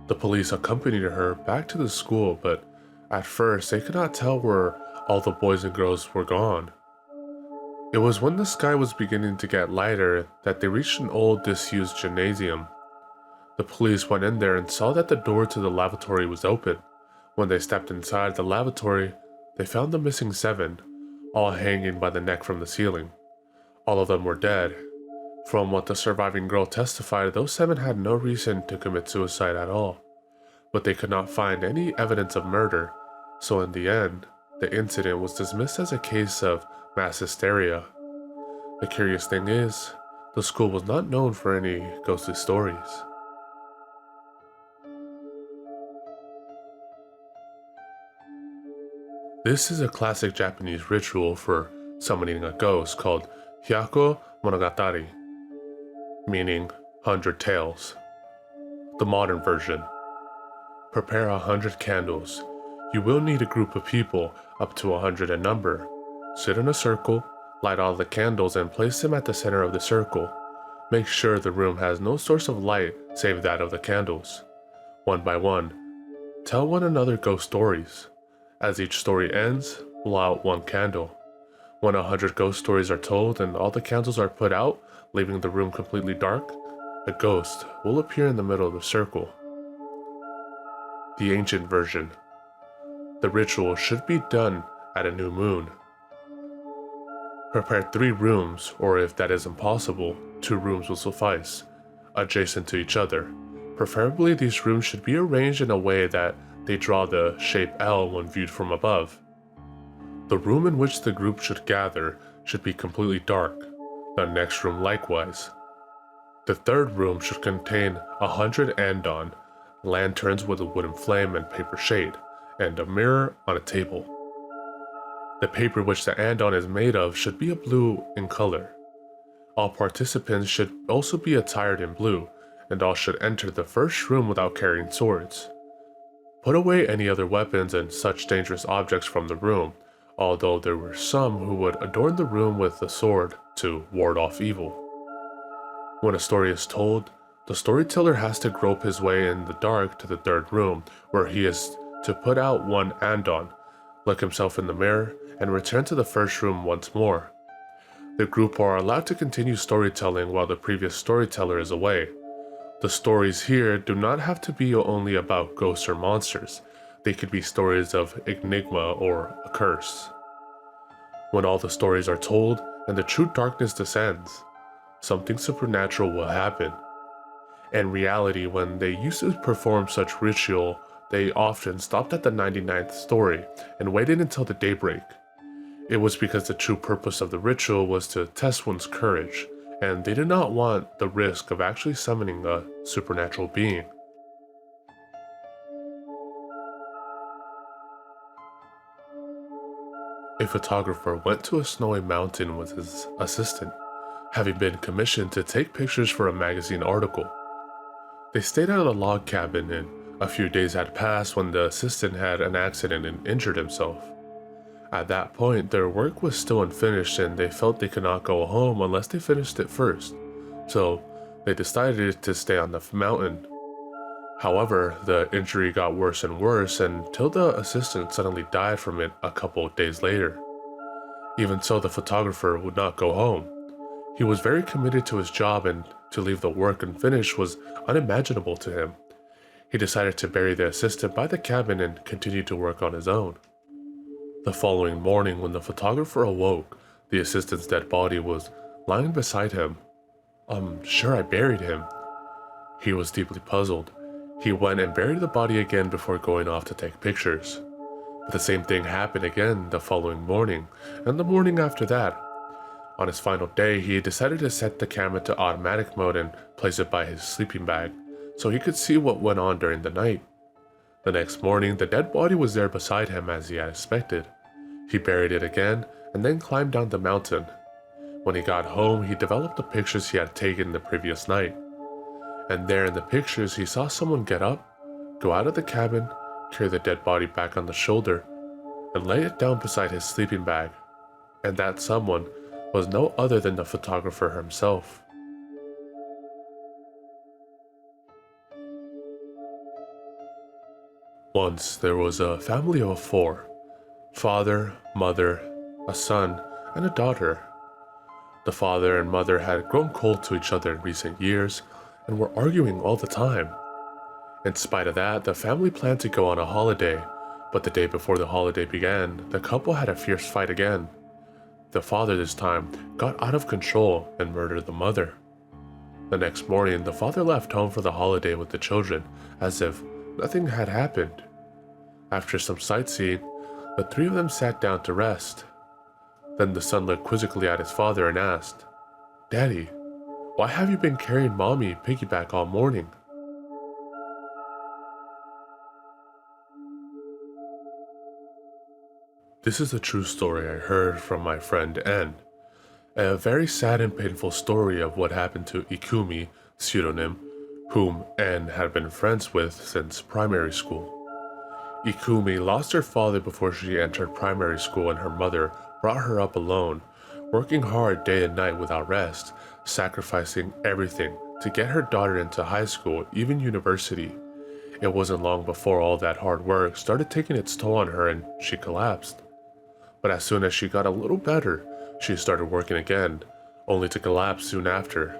The police accompanied her back to the school, but at first they could not tell where all the boys and girls were gone. It was when the sky was beginning to get lighter that they reached an old disused gymnasium. The police went in there and saw that the door to the lavatory was open. When they stepped inside the lavatory, they found the missing 7, all hanging by the neck from the ceiling. All of them were dead. From what the surviving girl testified, those 7 had no reason to commit suicide at all. But they could not find any evidence of murder, so in the end, the incident was dismissed as a case of mass hysteria. The curious thing is, the school was not known for any ghostly stories. This is a classic Japanese ritual for summoning a ghost called Hyako Monogatari, meaning 100 tales. The modern version. Prepare 100 candles. You will need a group of people up to 100 in number. Sit in a circle, light all the candles and place them at the center of the circle. Make sure the room has no source of light save that of the candles. One by one, tell one another ghost stories. As each story ends, blow out 1 candle. When 100 ghost stories are told and all the candles are put out, leaving the room completely dark, a ghost will appear in the middle of the circle. The ancient version. The ritual should be done at a new moon. Prepare 3 rooms, or if that is impossible, 2 rooms will suffice, adjacent to each other. Preferably these rooms should be arranged in a way that they draw the shape L when viewed from above. The room in which the group should gather should be completely dark, the next room likewise. The third room should contain 100 andon, lanterns with a wooden flame and paper shade, and a mirror on a table. The paper which the andon is made of should be a blue in color. All participants should also be attired in blue, and all should enter the first room without carrying swords. Put away any other weapons and such dangerous objects from the room, although there were some who would adorn the room with a sword to ward off evil. When a story is told, the storyteller has to grope his way in the dark to the third room, where he is to put out 1 andon, look himself in the mirror, and return to the first room once more. The group are allowed to continue storytelling while the previous storyteller is away. The stories here do not have to be only about ghosts or monsters. They could be stories of enigma or a curse. When all the stories are told and the true darkness descends, something supernatural will happen. In reality, when they used to perform such ritual, they often stopped at the 99th story and waited until the daybreak. It was because the true purpose of the ritual was to test one's courage, and they did not want the risk of actually summoning a supernatural being. A photographer went to a snowy mountain with his assistant, having been commissioned to take pictures for a magazine article. They stayed at a log cabin, and a few days had passed when the assistant had an accident and injured himself. At that point, their work was still unfinished and they felt they could not go home unless they finished it first, so they decided to stay on the mountain. However, the injury got worse and worse until the assistant suddenly died from it a couple of days later. Even so, the photographer would not go home. He was very committed to his job, and to leave the work unfinished was unimaginable to him. He decided to bury the assistant by the cabin and continue to work on his own. The following morning, when the photographer awoke, the assistant's dead body was lying beside him. "I'm sure I buried him." He was deeply puzzled. He went and buried the body again before going off to take pictures. But the same thing happened again the following morning, and the morning after that. On his final day, he decided to set the camera to automatic mode and place it by his sleeping bag, so he could see what went on during the night. The next morning, the dead body was there beside him as he had expected. He buried it again, and then climbed down the mountain. When he got home, he developed the pictures he had taken the previous night. And there in the pictures, he saw someone get up, go out of the cabin, carry the dead body back on the shoulder, and lay it down beside his sleeping bag. And that someone was no other than the photographer himself. Once there was a family of 4: father, mother, a son, and a daughter. The father and mother had grown cold to each other in recent years and were arguing all the time. In spite of that, the family planned to go on a holiday, but the day before the holiday began, the couple had a fierce fight again. The father this time got out of control and murdered the mother. The next morning, the father left home for the holiday with the children, as if nothing had happened. After some sightseeing, the 3 of them sat down to rest. Then the son looked quizzically at his father and asked, "Daddy, why have you been carrying Mommy piggyback all morning?" This is a true story I heard from my friend N. A very sad and painful story of what happened to Ikumi, pseudonym, whom N had been friends with since primary school. Ikumi lost her father before she entered primary school, and her mother brought her up alone, working hard day and night without rest, sacrificing everything to get her daughter into high school, even university. It wasn't long before all that hard work started taking its toll on her and she collapsed. But as soon as she got a little better, she started working again, only to collapse soon after.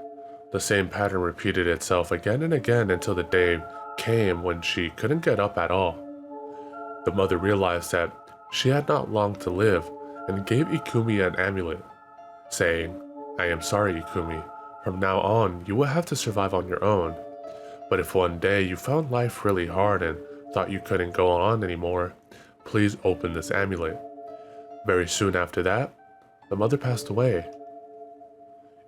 The same pattern repeated itself again and again until the day came when she couldn't get up at all. The mother realized that she had not long to live and gave Ikumi an amulet, saying, "I am sorry, Ikumi. From now on, you will have to survive on your own. But if one day you found life really hard and thought you couldn't go on anymore, please open this amulet." Very soon after that, the mother passed away.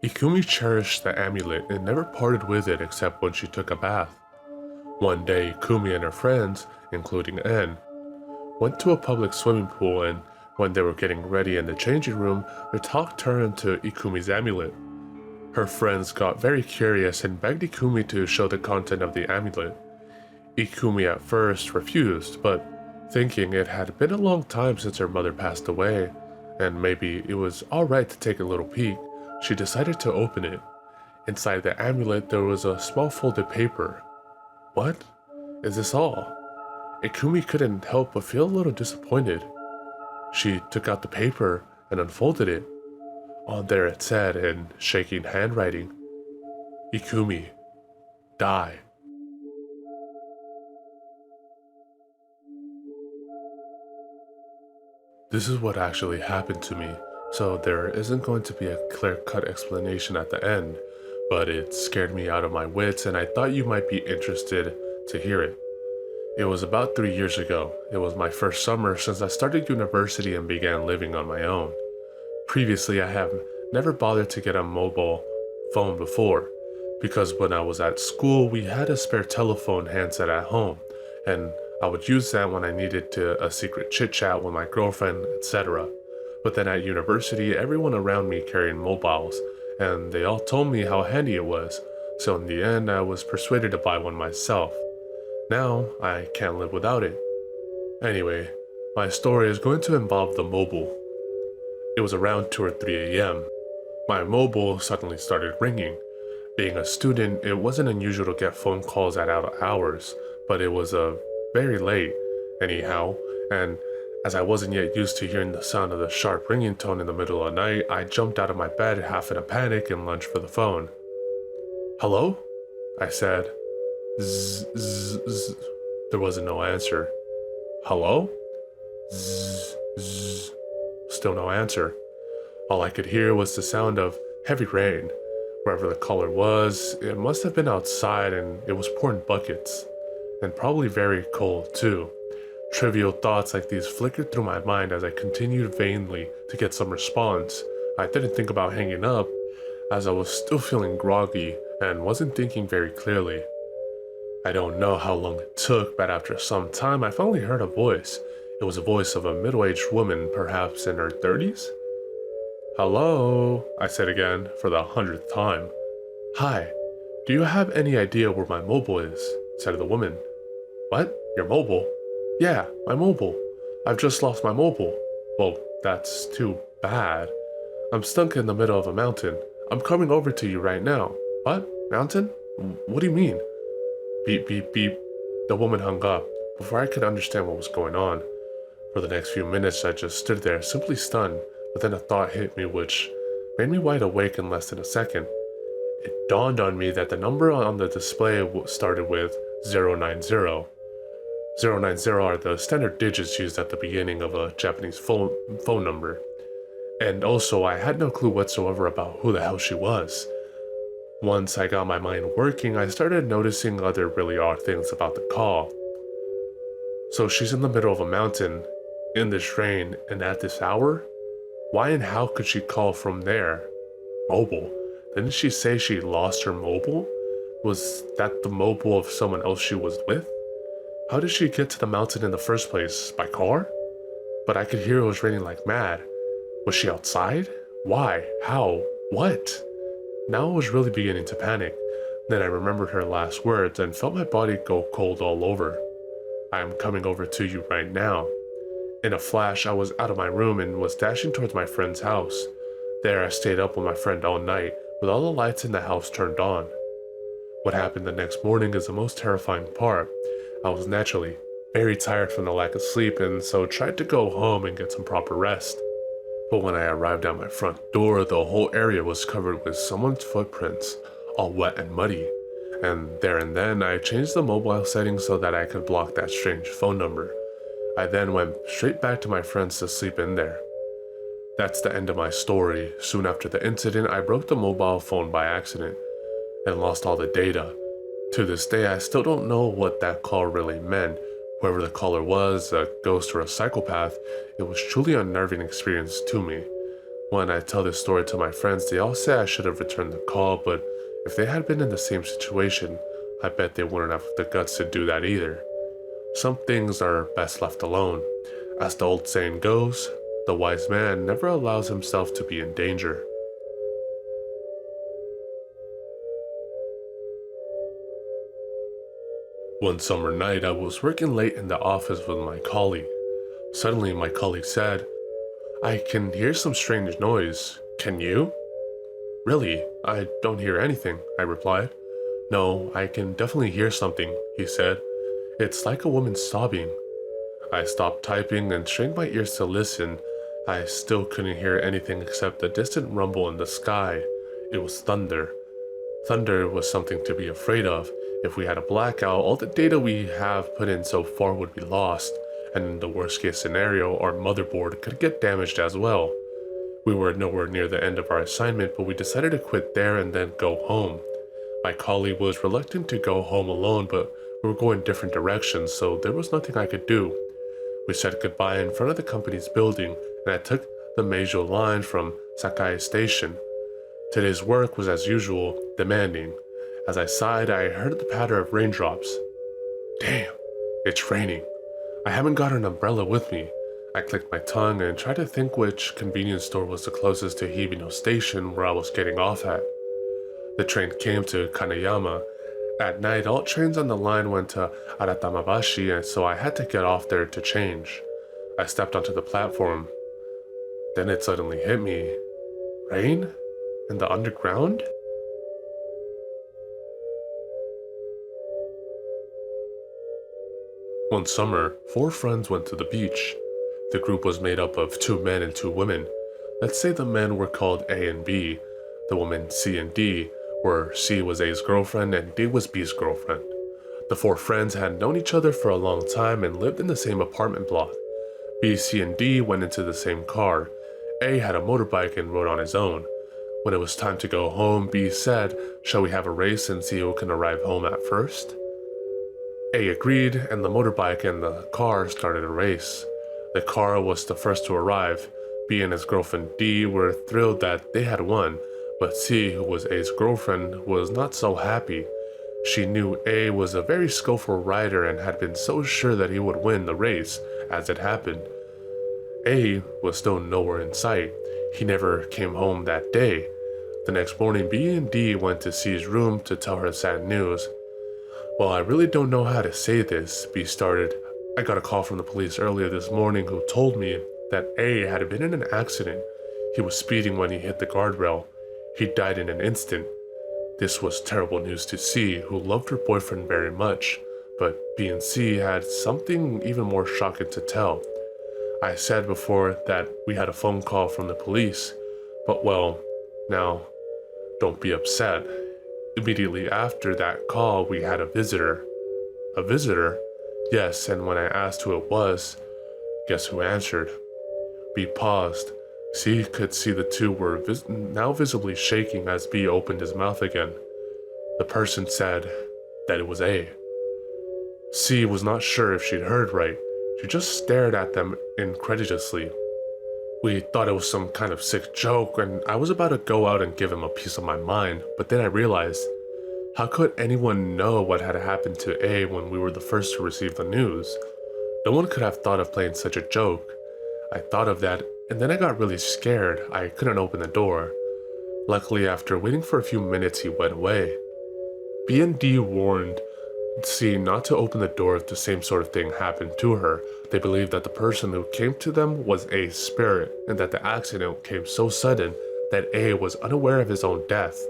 Ikumi cherished the amulet and never parted with it except when she took a bath. One day, Ikumi and her friends, including N, went to a public swimming pool, and when they were getting ready in the changing room, their talk turned to Ikumi's amulet. Her friends got very curious and begged Ikumi to show the content of the amulet. Ikumi at first refused, but thinking it had been a long time since her mother passed away, and maybe it was alright to take a little peek, she decided to open it. Inside the amulet there was a small folded paper. What? Is this all? Ikumi couldn't help but feel a little disappointed. She took out the paper and unfolded it. On there it said in shaking handwriting, Ikumi, die. This is what actually happened to me, so there isn't going to be a clear-cut explanation at the end, but it scared me out of my wits and I thought you might be interested to hear it. It was about 3 years ago. It was my first summer since I started university and began living on my own. Previously, I have never bothered to get a mobile phone before, because when I was at school, we had a spare telephone handset at home, and I would use that when I needed to a secret chit chat with my girlfriend, etc. But then at university, everyone around me carried mobiles, and they all told me how handy it was, so in the end, I was persuaded to buy one myself. Now, I can't live without it. Anyway, my story is going to involve the mobile. It was around 2 or 3 a.m. My mobile suddenly started ringing. Being a student, it wasn't unusual to get phone calls at out hours, but it was very late, anyhow, and as I wasn't yet used to hearing the sound of the sharp ringing tone in the middle of the night, I jumped out of my bed half in a panic and lunged for the phone. "Hello?" I said. Zzz, zzz, zzz. There wasn't no answer. "Hello?" Zzz, zzz. Still no answer. All I could hear was the sound of heavy rain. Wherever the caller was, it must have been outside and it was pouring buckets. And probably very cold too. Trivial thoughts like these flickered through my mind as I continued vainly to get some response. I didn't think about hanging up, as I was still feeling groggy and wasn't thinking very clearly. I don't know how long it took, but after some time I finally heard a voice. It was the voice of a middle-aged woman, perhaps in her 30s. "Hello," I said again for the 100th time. "Hi, do you have any idea where my mobile is?" said the woman. "What? Your mobile?" "Yeah, my mobile. I've just lost my mobile." "Well, that's too bad. I'm stuck in the middle of a mountain. I'm coming over to you right now." "What? Mountain? What do you mean?" Beep, beep, beep. The woman hung up before I could understand what was going on. For the next few minutes, I just stood there, simply stunned, but then a thought hit me which made me wide awake in less than a second. It dawned on me that the number on the display started with 090. 090 are the standard digits used at the beginning of a Japanese phone number. And also, I had no clue whatsoever about who the hell she was. Once I got my mind working, I started noticing other really odd things about the call. So she's in the middle of a mountain, in this rain, and at this hour? Why and how could she call from there? Mobile? Didn't she say she lost her mobile? Was that the mobile of someone else she was with? How did she get to the mountain in the first place? By car? But I could hear it was raining like mad. Was she outside? Why? How? What? Now I was really beginning to panic. Then I remembered her last words and felt my body go cold all over. "I am coming over to you right now." In a flash, I was out of my room and was dashing towards my friend's house. There I stayed up with my friend all night, with all the lights in the house turned on. What happened the next morning is the most terrifying part. I was naturally very tired from the lack of sleep and so tried to go home and get some proper rest. But when I arrived at my front door, the whole area was covered with someone's footprints, all wet and muddy. And there and then, I changed the mobile settings so that I could block that strange phone number. I then went straight back to my friends to sleep in there. That's the end of my story. Soon after the incident, I broke the mobile phone by accident and lost all the data. To this day, I still don't know what that call really meant. Whoever the caller was, a ghost or a psychopath, it was truly an unnerving experience to me. When I tell this story to my friends, they all say I should have returned the call, but if they had been in the same situation, I bet they wouldn't have the guts to do that either. Some things are best left alone. As the old saying goes, the wise man never allows himself to be in danger. One summer night, I was working late in the office with my colleague. Suddenly, my colleague said, "I can hear some strange noise. Can you?" "Really? I don't hear anything," I replied. "No, I can definitely hear something," he said. "It's like a woman sobbing." I stopped typing and strained my ears to listen. I still couldn't hear anything except a distant rumble in the sky. It was thunder. Thunder was something to be afraid of. If we had a blackout, all the data we have put in so far would be lost, and in the worst case scenario, our motherboard could get damaged as well. We were nowhere near the end of our assignment, but we decided to quit there and then go home. My colleague was reluctant to go home alone, but we were going different directions, so there was nothing I could do. We said goodbye in front of the company's building, and I took the Meijo line from Sakai Station. Today's work was as usual, demanding. As I sighed, I heard the patter of raindrops. Damn, it's raining. I haven't got an umbrella with me. I clicked my tongue and tried to think which convenience store was the closest to Hibino Station where I was getting off at. The train came to Kaneyama. At night, all trains on the line went to Aratamabashi, and so I had to get off there to change. I stepped onto the platform. Then it suddenly hit me. Rain? In the underground? One summer, 4 friends went to the beach. The group was made up of 2 men and 2 women. Let's say the men were called A and B. The women C and D, where C was A's girlfriend and D was B's girlfriend. The 4 friends had known each other for a long time and lived in the same apartment block. B, C, and D went into the same car. A had a motorbike and rode on his own. When it was time to go home, B said, "Shall we have a race and see who can arrive home at first?" A agreed, and the motorbike and the car started a race. The car was the first to arrive. B and his girlfriend D were thrilled that they had won, but C, who was A's girlfriend, was not so happy. She knew A was a very skillful rider and had been so sure that he would win the race as it happened. A was still nowhere in sight. He never came home that day. The next morning, B and D went to C's room to tell her sad news. "Well, I really don't know how to say this," B started. "I got a call from the police earlier this morning who told me that A had been in an accident. He was speeding when he hit the guardrail. He died in an instant." This was terrible news to C, who loved her boyfriend very much, but B and C had something even more shocking to tell. I said before that we had a phone call from the police, but well, now, don't be upset. Immediately after that call, we had a visitor. A visitor? Yes, and when I asked who it was, guess who answered? B paused. C could see the two were now visibly shaking as B opened his mouth again. The person said that it was A. C was not sure if she'd heard right. She just stared at them incredulously. We thought it was some kind of sick joke, and I was about to go out and give him a piece of my mind, but then I realized, how could anyone know what had happened to A when we were the first to receive the news? No one could have thought of playing such a joke. I thought of that, and then I got really scared. I couldn't open the door. Luckily, after waiting for a few minutes, he went away. B and D warned C not to open the door if the same sort of thing happened to her. They believed that the person who came to them was A's spirit, and that the accident came so sudden that A was unaware of his own death.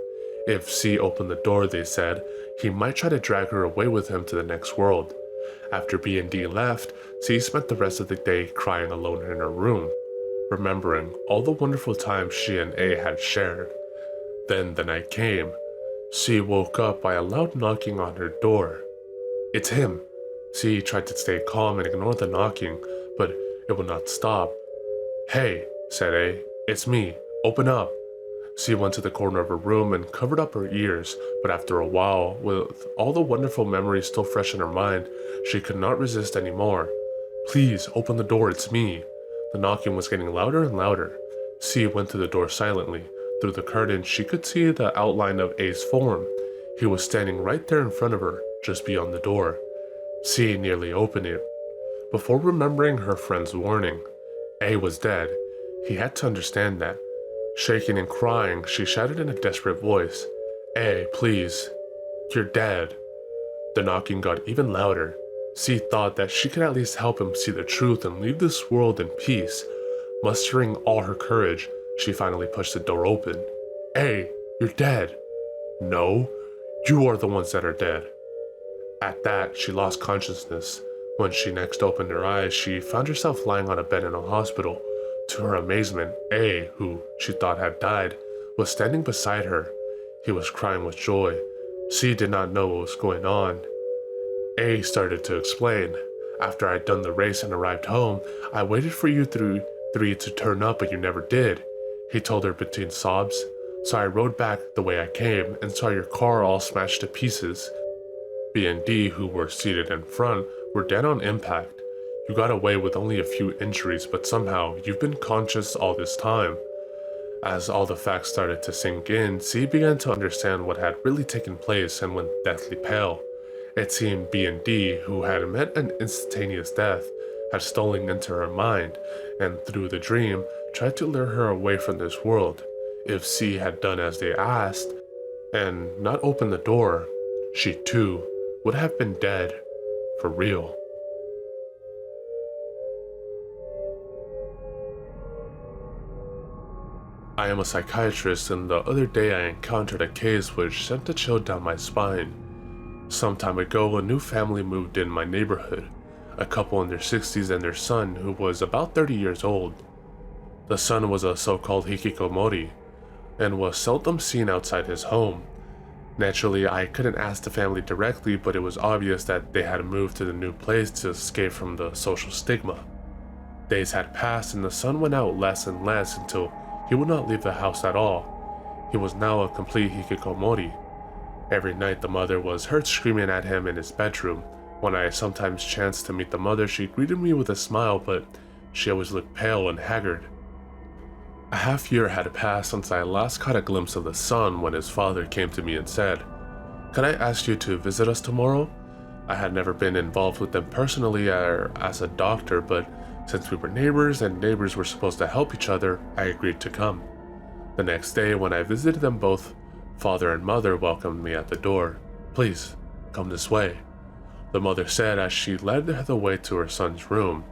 If C opened the door, they said, he might try to drag her away with him to the next world. After B and D left, C spent the rest of the day crying alone in her room, remembering all the wonderful times she and A had shared. Then the night came. C woke up by a loud knocking on her door. "It's him." C tried to stay calm and ignore the knocking, but it would not stop. "Hey," said A, "it's me. Open up." C went to the corner of her room and covered up her ears, but after a while, with all the wonderful memories still fresh in her mind, she could not resist anymore. "Please, open the door, it's me." The knocking was getting louder and louder. C went to the door silently. Through the curtain, she could see the outline of A's form. He was standing right there in front of her, just beyond the door. C nearly opened it. Before remembering her friend's warning, A was dead. He had to understand that. Shaking and crying, she shouted in a desperate voice, "A, please, you're dead." The knocking got even louder. C thought that she could at least help him see the truth and leave this world in peace. Mustering all her courage, she finally pushed the door open. "A, you're dead." "No, you are the ones that are dead." At that, she lost consciousness. When she next opened her eyes, she found herself lying on a bed in a hospital. To her amazement, A, who she thought had died, was standing beside her. He was crying with joy. C did not know what was going on. A started to explain. After I'd done the race and arrived home, I waited for you three to turn up, but you never did, he told her between sobs. So I rode back the way I came and saw your car all smashed to pieces. B and D, who were seated in front, were dead on impact. You got away with only a few injuries, but somehow you've been conscious all this time. As all the facts started to sink in, C began to understand what had really taken place and went deathly pale. It seemed B and D, who had met an instantaneous death, had stolen into her mind, and through the dream, tried to lure her away from this world. If C had done as they asked, and not opened the door, she too would have been dead, for real. I am a psychiatrist, and the other day I encountered a case which sent a chill down my spine. Some time ago, a new family moved in my neighborhood, a couple in their 60s and their son, who was about 30 years old. The son was a so-called hikikomori, and was seldom seen outside his home. Naturally, I couldn't ask the family directly, but it was obvious that they had moved to the new place to escape from the social stigma. Days had passed and the son went out less and less until he would not leave the house at all. He was now a complete hikikomori. Every night the mother was heard screaming at him in his bedroom. When I sometimes chanced to meet the mother, she greeted me with a smile, but she always looked pale and haggard. A half year had passed since I last caught a glimpse of the son when his father came to me and said, "Can I ask you to visit us tomorrow?" I had never been involved with them personally or as a doctor, but since we were neighbors and neighbors were supposed to help each other, I agreed to come. The next day, when I visited them both, father and mother welcomed me at the door. "Please, come this way," the mother said as she led the way to her son's room.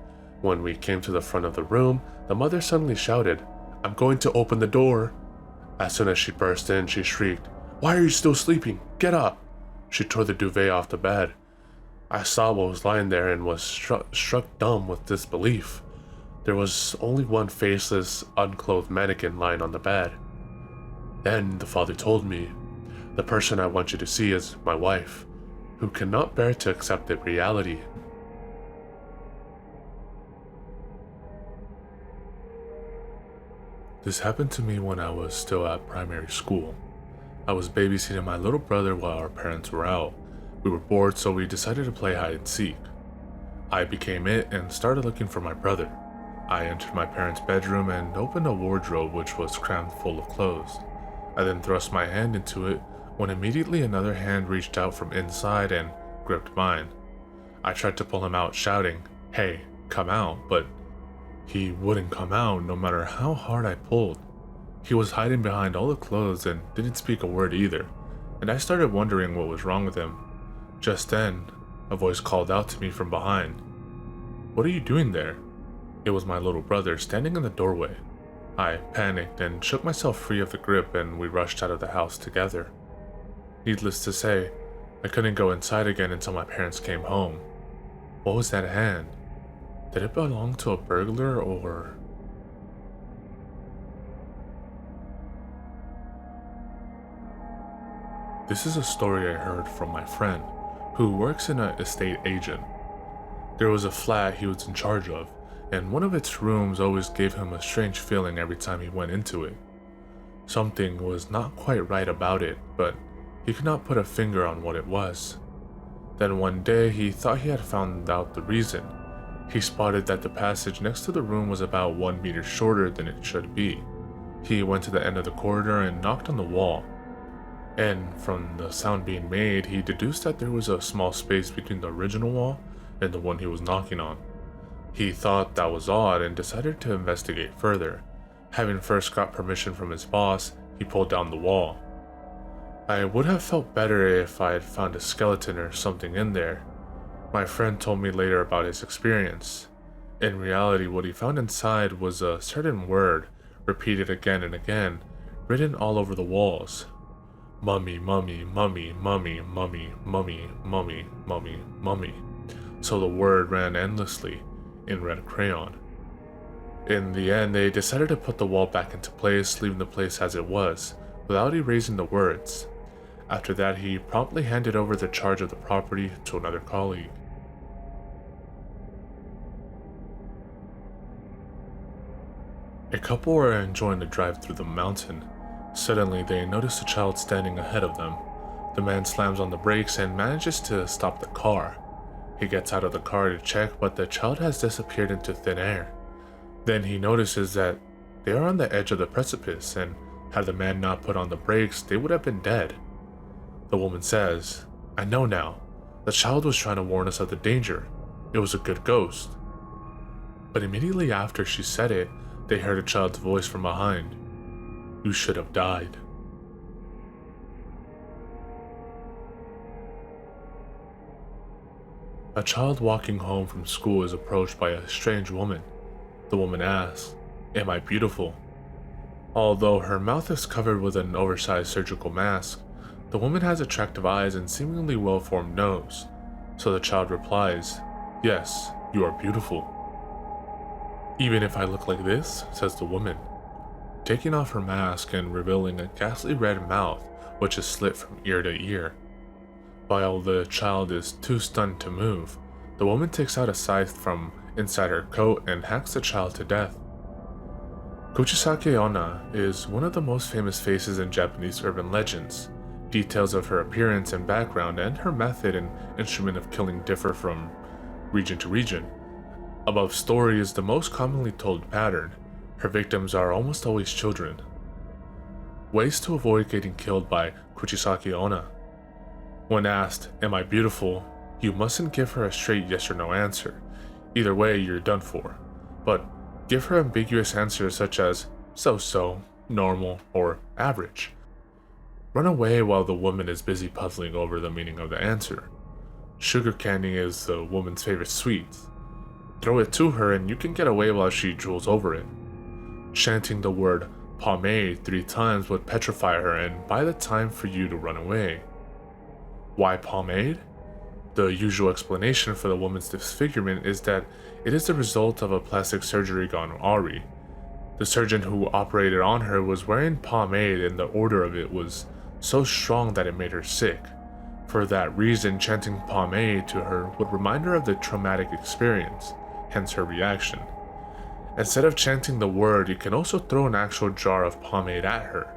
When we came to the front of the room, the mother suddenly shouted, "I'm going to open the door." As soon as she burst in, she shrieked, "Why are you still sleeping? Get up!" She tore the duvet off the bed. I saw what was lying there and was struck dumb with disbelief. There was only one faceless, unclothed mannequin lying on the bed. Then the father told me, "The person I want you to see is my wife, who cannot bear to accept the reality." This happened to me when I was still at primary school. I was babysitting my little brother while our parents were out. We were bored, so we decided to play hide and seek. I became it and started looking for my brother. I entered my parents' bedroom and opened a wardrobe which was crammed full of clothes. I then thrust my hand into it when immediately another hand reached out from inside and gripped mine. I tried to pull him out, shouting, "Hey, come out," but he wouldn't come out no matter how hard I pulled. He was hiding behind all the clothes and didn't speak a word either, and I started wondering what was wrong with him. Just then, a voice called out to me from behind, "What are you doing there?" It was my little brother standing in the doorway. I panicked and shook myself free of the grip, and we rushed out of the house together. Needless to say, I couldn't go inside again until my parents came home. What was that hand? Did it belong to a burglar or... This is a story I heard from my friend, who works in an estate agent. There was a flat he was in charge of, and one of its rooms always gave him a strange feeling every time he went into it. Something was not quite right about it, but he could not put a finger on what it was. Then one day he thought he had found out the reason. He spotted that the passage next to the room was about 1 meter shorter than it should be. He went to the end of the corridor and knocked on the wall. And from the sound being made, he deduced that there was a small space between the original wall and the one he was knocking on. He thought that was odd and decided to investigate further. Having first got permission from his boss, he pulled down the wall. I would have felt better if I had found a skeleton or something in there. My friend told me later about his experience. In reality, what he found inside was a certain word, repeated again and again, written all over the walls. Mummy, mummy, mummy, mummy, mummy, mummy, mummy, mummy, mummy. so the word ran endlessly in red crayon. In the end, they decided to put the wall back into place, leaving the place as it was, without erasing the words. After that, he promptly handed over the charge of the property to another colleague. A couple were enjoying the drive through the mountain. Suddenly, they notice a child standing ahead of them. The man slams on the brakes and manages to stop the car. He gets out of the car to check, but the child has disappeared into thin air. Then he notices that they are on the edge of the precipice, and had the man not put on the brakes, they would have been dead. The woman says, "I know now. The child was trying to warn us of the danger. It was a good ghost." But immediately after she said it, they heard a child's voice from behind. "You should have died." A child walking home from school is approached by a strange woman. The woman asks, "Am I beautiful?" Although her mouth is covered with an oversized surgical mask, the woman has attractive eyes and seemingly well-formed nose. So the child replies, "Yes, you are beautiful." "Even if I look like this?" says the woman, taking off her mask and revealing a ghastly red mouth which is slit from ear to ear. While the child is too stunned to move, the woman takes out a scythe from inside her coat and hacks the child to death. Kuchisake Onna is one of the most famous faces in Japanese urban legends. Details of her appearance and background and her method and instrument of killing differ from region to region. Above story is the most commonly told pattern. Her victims are almost always children. Ways to avoid getting killed by Kuchisake Onna. When asked, "Am I beautiful?" you mustn't give her a straight yes or no answer. Either way, you're done for. But give her ambiguous answers such as so-so, normal, or average. Run away while the woman is busy puzzling over the meaning of the answer. Sugar candy is the woman's favorite sweet. Throw it to her and you can get away while she drools over it. Chanting the word pomade 3 times would petrify her and buy the time for you to run away. Why pomade? The usual explanation for the woman's disfigurement is that it is the result of a plastic surgery gone awry. The surgeon who operated on her was wearing pomade and the odor of it was so strong that it made her sick. For that reason, chanting pomade to her would remind her of the traumatic experience, hence her reaction. Instead of chanting the word, you can also throw an actual jar of pomade at her,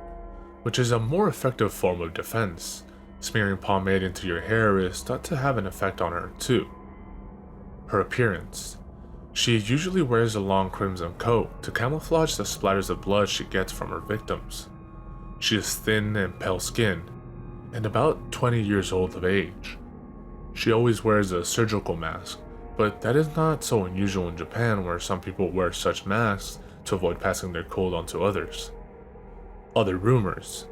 which is a more effective form of defense. Smearing pomade into your hair is thought to have an effect on her too. Her appearance. She usually wears a long crimson coat to camouflage the splatters of blood she gets from her victims. She is thin and pale-skinned, and about 20 years old of age. She always wears a surgical mask, but that is not so unusual in Japan, where some people wear such masks to avoid passing their cold on to others. Other rumors.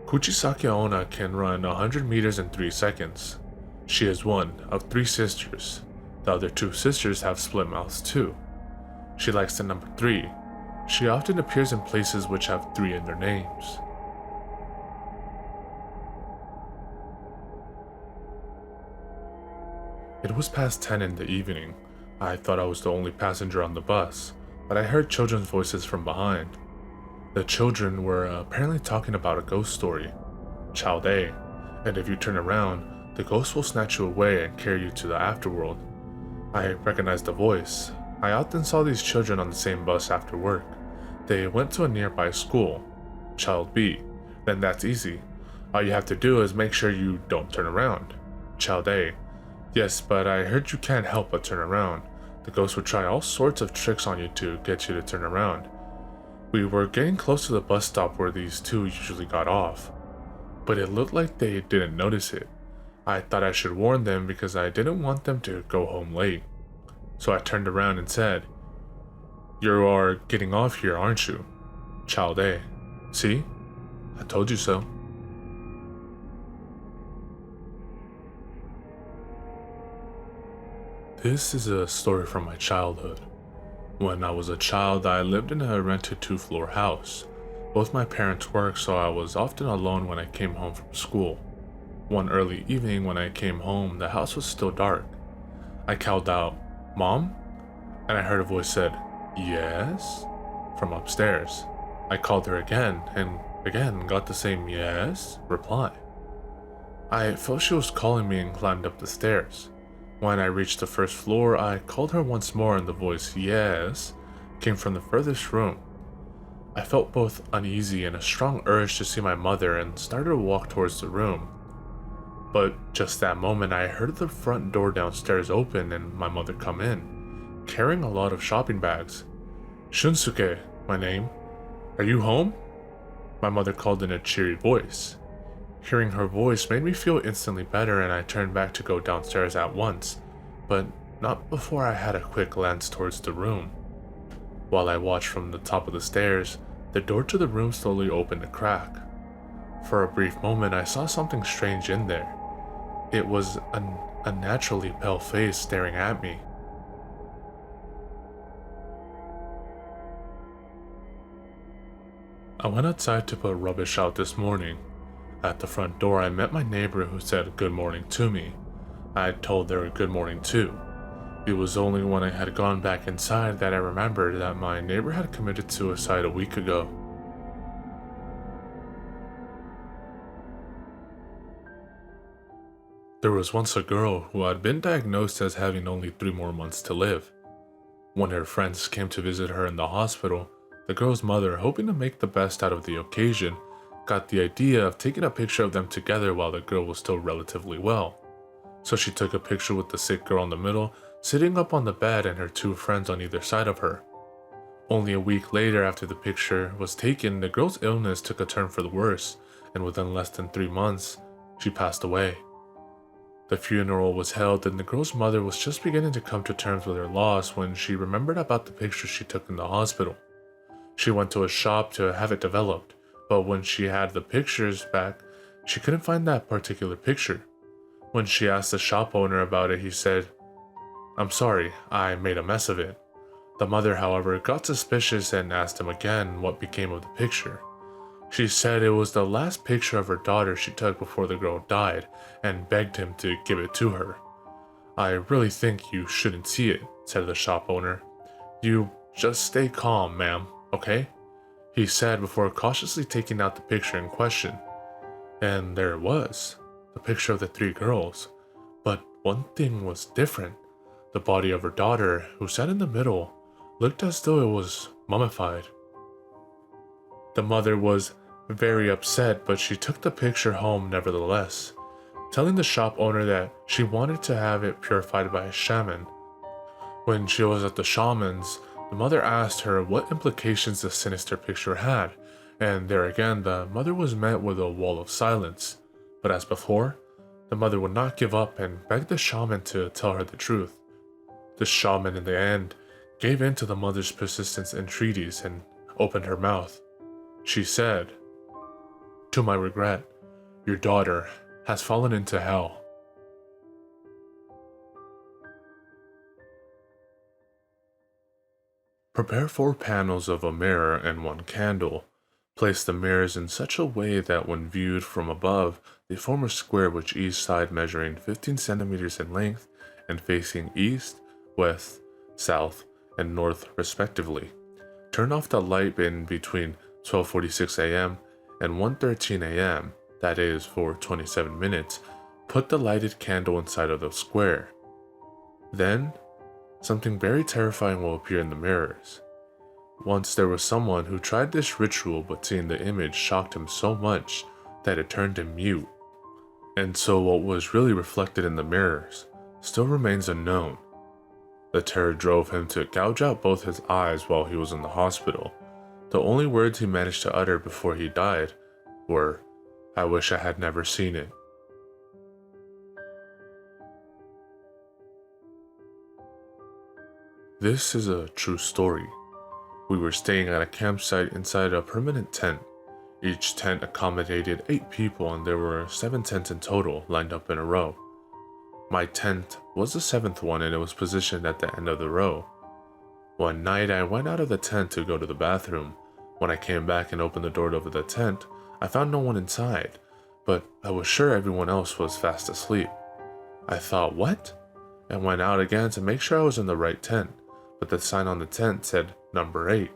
Kuchisake Onna can run 100 meters in 3 seconds. She is one of 3 sisters. The other 2 sisters have split mouths too. She likes the number 3. She often appears in places which have 3 in their names. It was past 10 in the evening. I thought I was the only passenger on the bus, but I heard children's voices from behind. The children were apparently talking about a ghost story, Child A, and if you turn around, the ghost will snatch you away and carry you to the afterworld. I recognized the voice. I often saw these children on the same bus after work. They went to a nearby school, Child B. Then that's easy. All you have to do is make sure you don't turn around. Child A. Yes, but I heard you can't help but turn around. The ghost would try all sorts of tricks on you to get you to turn around. We were getting close to the bus stop where these 2 usually got off, but it looked like they didn't notice it. I thought I should warn them because I didn't want them to go home late. So I turned around and said, "You are getting off here, aren't you?" Child A. See? I told you so. This is a story from my childhood. When I was a child, I lived in a rented 2-floor house. Both my parents worked, so I was often alone when I came home from school. One early evening when I came home, the house was still dark. I called out, "Mom?" And I heard a voice said, "Yes?" from upstairs. I called her again and again got the same "yes" reply. I felt she was calling me and climbed up the stairs. When I reached the first floor, I called her once more and the voice "yes" came from the furthest room. I felt both uneasy and a strong urge to see my mother and started to walk towards the room. But just that moment, I heard the front door downstairs open and my mother come in, carrying a lot of shopping bags. "Shunsuke, my name. Are you home?" My mother called in a cheery voice. Hearing her voice made me feel instantly better and I turned back to go downstairs at once, but not before I had a quick glance towards the room. While I watched from the top of the stairs, the door to the room slowly opened a crack. For a brief moment, I saw something strange in there. It was an unnaturally pale face staring at me. I went outside to put rubbish out this morning. At the front door, I met my neighbor who said good morning to me. I told her good morning too. It was only when I had gone back inside that I remembered that my neighbor had committed suicide a week ago. There was once a girl who had been diagnosed as having only 3 more months to live. When her friends came to visit her in the hospital, the girl's mother, hoping to make the best out of the occasion, got the idea of taking a picture of them together while the girl was still relatively well. So she took a picture with the sick girl in the middle, sitting up on the bed, and her 2 friends on either side of her. Only a week later, after the picture was taken, the girl's illness took a turn for the worse, and within less than 3 months, she passed away. The funeral was held, and the girl's mother was just beginning to come to terms with her loss when she remembered about the picture she took in the hospital. She went to a shop to have it developed, but when she had the pictures back, she couldn't find that particular picture. When she asked the shop owner about it, he said, "I'm sorry, I made a mess of it." The mother, however, got suspicious and asked him again what became of the picture. She said it was the last picture of her daughter she took before the girl died and begged him to give it to her. "I really think you shouldn't see it," said the shop owner. "You just stay calm, ma'am, okay?" he said before cautiously taking out the picture in question. And there it was, the picture of the 3 girls. But one thing was different. The body of her daughter, who sat in the middle, looked as though it was mummified. The mother was very upset, but she took the picture home nevertheless, telling the shop owner that she wanted to have it purified by a shaman. When she was at the shaman's, the mother asked her what implications the sinister picture had, and there again the mother was met with a wall of silence. But as before, the mother would not give up and begged the shaman to tell her the truth. The shaman in the end gave in to the mother's persistence entreaties and opened her mouth. She said, "To my regret, your daughter has fallen into hell." Prepare 4 panels of a mirror and 1 candle. Place the mirrors in such a way that when viewed from above, they form a square with each side measuring 15 centimeters in length and facing east, west, south, and north respectively. Turn off the light in between 12:46 a.m. and 1:13 a.m., that is for 27 minutes. Put the lighted candle inside of the square. Then, something very terrifying will appear in the mirrors. Once there was someone who tried this ritual, but seeing the image shocked him so much that it turned him mute. And so what was really reflected in the mirrors still remains unknown. The terror drove him to gouge out both his eyes while he was in the hospital. The only words he managed to utter before he died were, "I wish I had never seen it." This is a true story. We were staying at a campsite inside a permanent tent. Each tent accommodated 8 people and there were 7 tents in total lined up in a row. My tent was the 7th one and it was positioned at the end of the row. One night I went out of the tent to go to the bathroom. When I came back and opened the door of the tent, I found no one inside, but I was sure everyone else was fast asleep. I thought, what? and went out again to make sure I was in the right tent, but the sign on the tent said number 8.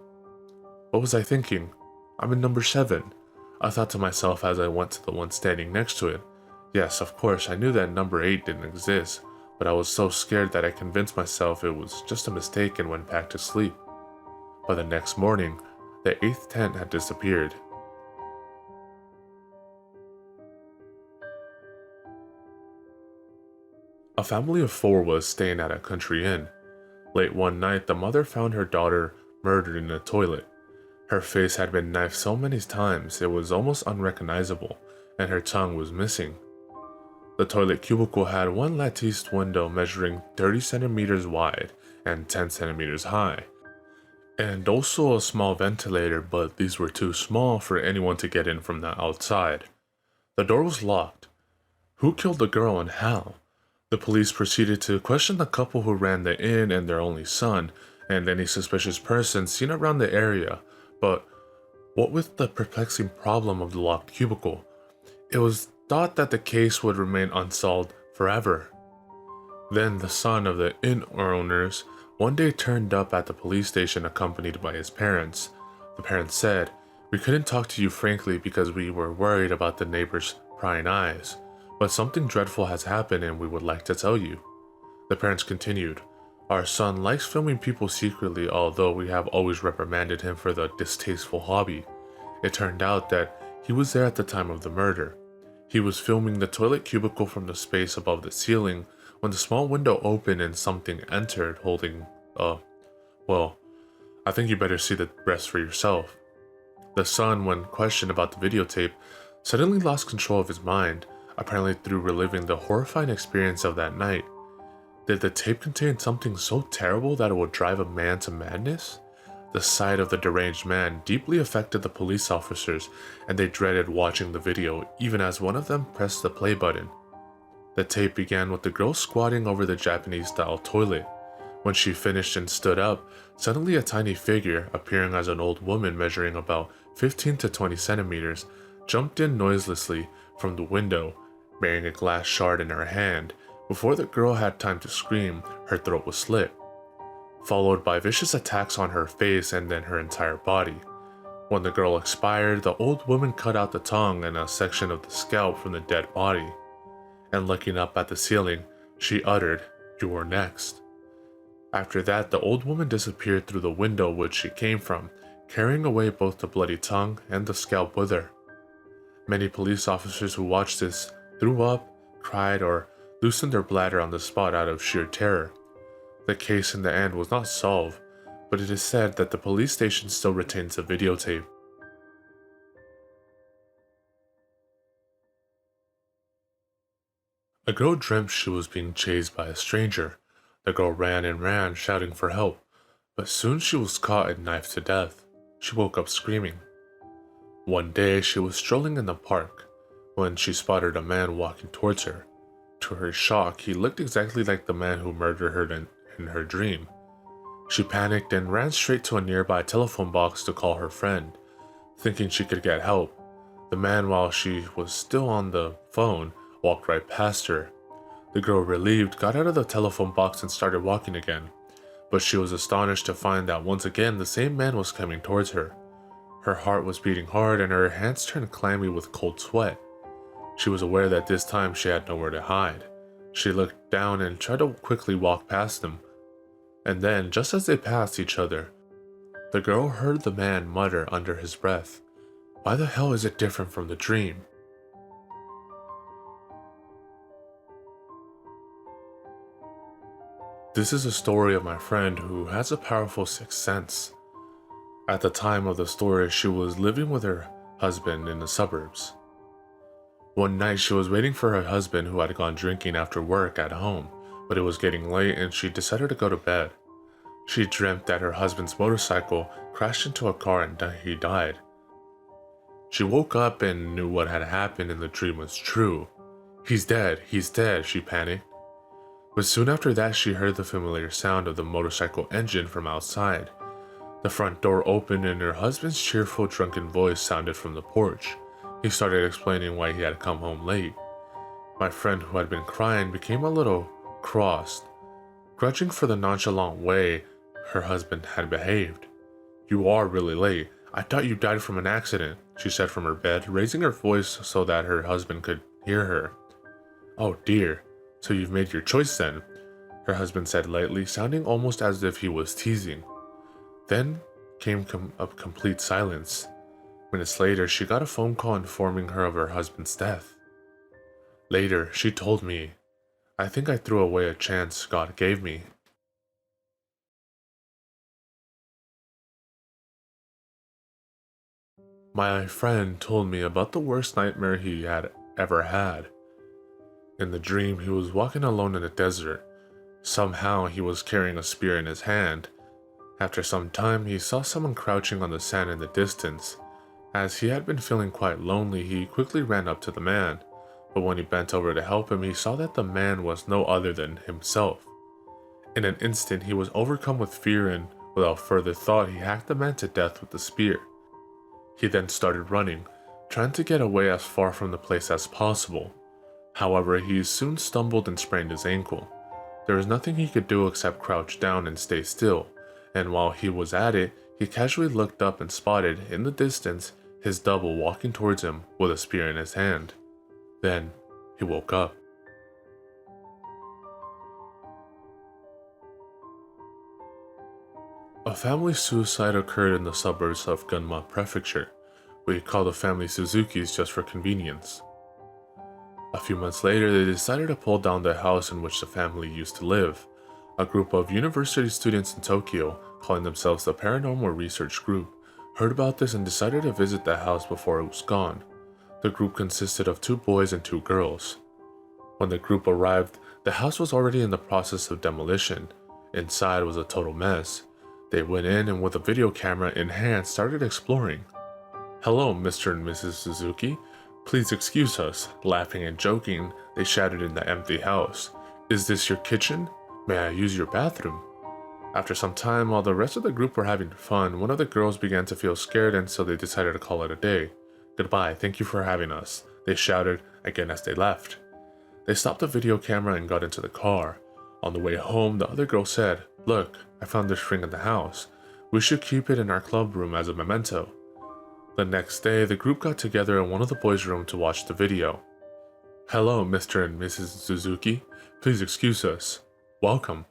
What was I thinking? I'm in number 7. I thought to myself as I went to the one standing next to it. Yes, of course, I knew that number 8 didn't exist, but I was so scared that I convinced myself it was just a mistake and went back to sleep. By the next morning, the 8th tent had disappeared. A family of 4 was staying at a country inn. Late one night, the mother found her daughter murdered in a toilet. Her face had been knifed so many times it was almost unrecognizable, and her tongue was missing. The toilet cubicle had one latticed window measuring 30 centimeters wide and 10 centimeters high, and also a small ventilator, but these were too small for anyone to get in from the outside. The door was locked. Who killed the girl and how? The police proceeded to question the couple who ran the inn and their only son, and any suspicious person seen around the area, but what with the perplexing problem of the locked cubicle? It was thought that the case would remain unsolved forever. Then the son of the inn owners one day turned up at the police station accompanied by his parents. The parents said, "We couldn't talk to you frankly because we were worried about the neighbors' prying eyes. But something dreadful has happened and we would like to tell you." The parents continued, "Our son likes filming people secretly, although we have always reprimanded him for the distasteful hobby. It turned out that he was there at the time of the murder. He was filming the toilet cubicle from the space above the ceiling when the small window opened and something entered holding well, I think you better see the rest for yourself." The son, when questioned about the videotape, suddenly lost control of his mind, apparently through reliving the horrifying experience of that night. Did the tape contain something so terrible that it would drive a man to madness? The sight of the deranged man deeply affected the police officers, and they dreaded watching the video even as one of them pressed the play button. The tape began with the girl squatting over the Japanese-style toilet. When she finished and stood up, suddenly a tiny figure, appearing as an old woman measuring about 15 to 20 centimeters, jumped in noiselessly from the window, bearing a glass shard in her hand. Before the girl had time to scream, her throat was slit, followed by vicious attacks on her face and then her entire body. When the girl expired, the old woman cut out the tongue and a section of the scalp from the dead body, and looking up at the ceiling, she uttered, "You are next." After that, the old woman disappeared through the window which she came from, carrying away both the bloody tongue and the scalp with her. Many police officers who watched this threw up, cried, or loosened their bladder on the spot out of sheer terror. The case in the end was not solved, but it is said that the police station still retains the videotape. A girl dreamt she was being chased by a stranger. The girl ran and ran, shouting for help, but soon she was caught and knifed to death. She woke up screaming. One day she was strolling in the park when she spotted a man walking towards her. To her shock, he looked exactly like the man who murdered her in her dream. She panicked and ran straight to a nearby telephone box to call her friend, thinking she could get help. The man, while she was still on the phone, walked right past her. The girl, relieved, got out of the telephone box and started walking again, but she was astonished to find that once again the same man was coming towards her. Her heart was beating hard and her hands turned clammy with cold sweat. She was aware that this time she had nowhere to hide. She looked down and tried to quickly walk past him, and then, just as they passed each other, the girl heard the man mutter under his breath, "Why the hell is it different from the dream?" This is a story of my friend who has a powerful sixth sense. At the time of the story, she was living with her husband in the suburbs. One night she was waiting for her husband, who had gone drinking after work, at home, but it was getting late and she decided to go to bed. She dreamt that her husband's motorcycle crashed into a car and he died. She woke up and knew what had happened and the dream was true. He's dead, she panicked. But soon after that, she heard the familiar sound of the motorcycle engine from outside. The front door opened and her husband's cheerful, drunken voice sounded from the porch. He started explaining why he had come home late. My friend, who had been crying, became a little crossed. Grudging for the nonchalant way her husband had behaved. "You are really late. I thought you died from an accident," she said from her bed, raising her voice so that her husband could hear her. "Oh dear, so you've made your choice then," her husband said lightly, sounding almost as if he was teasing. Then came a complete silence. Minutes later, she got a phone call informing her of her husband's death. Later, she told me, "I think I threw away a chance God gave me." My friend told me about the worst nightmare he had ever had. In the dream, he was walking alone in the desert. Somehow, he was carrying a spear in his hand. After some time, he saw someone crouching on the sand in the distance. As he had been feeling quite lonely, he quickly ran up to the man. But when he bent over to help him, he saw that the man was no other than himself. In an instant, he was overcome with fear and, without further thought, he hacked the man to death with the spear. He then started running, trying to get away as far from the place as possible. However, he soon stumbled and sprained his ankle. There was nothing he could do except crouch down and stay still, and while he was at it, he casually looked up and spotted, in the distance, his double walking towards him with a spear in his hand. Then, he woke up. A family suicide occurred in the suburbs of Gunma Prefecture. We call the family Suzuki's just for convenience. A few months later, they decided to pull down the house in which the family used to live. A group of university students in Tokyo, calling themselves the Paranormal Research Group, heard about this and decided to visit the house before it was gone. The group consisted of 2 boys and 2 girls. When the group arrived, the house was already in the process of demolition. Inside was a total mess. They went in and with a video camera in hand started exploring. "Hello, Mr. and Mrs. Suzuki. Please excuse us." Laughing and joking, they shouted in the empty house. "Is this your kitchen? May I use your bathroom?" After some time, while the rest of the group were having fun, one of the girls began to feel scared and so they decided to call it a day. "Goodbye, thank you for having us," they shouted again as they left. They stopped the video camera and got into the car. On the way home, the other girl said, "Look, I found this ring in the house. We should keep it in our club room as a memento." The next day, the group got together in one of the boys' rooms to watch the video. "Hello, Mr. and Mrs. Suzuki. Please excuse us. Welcome."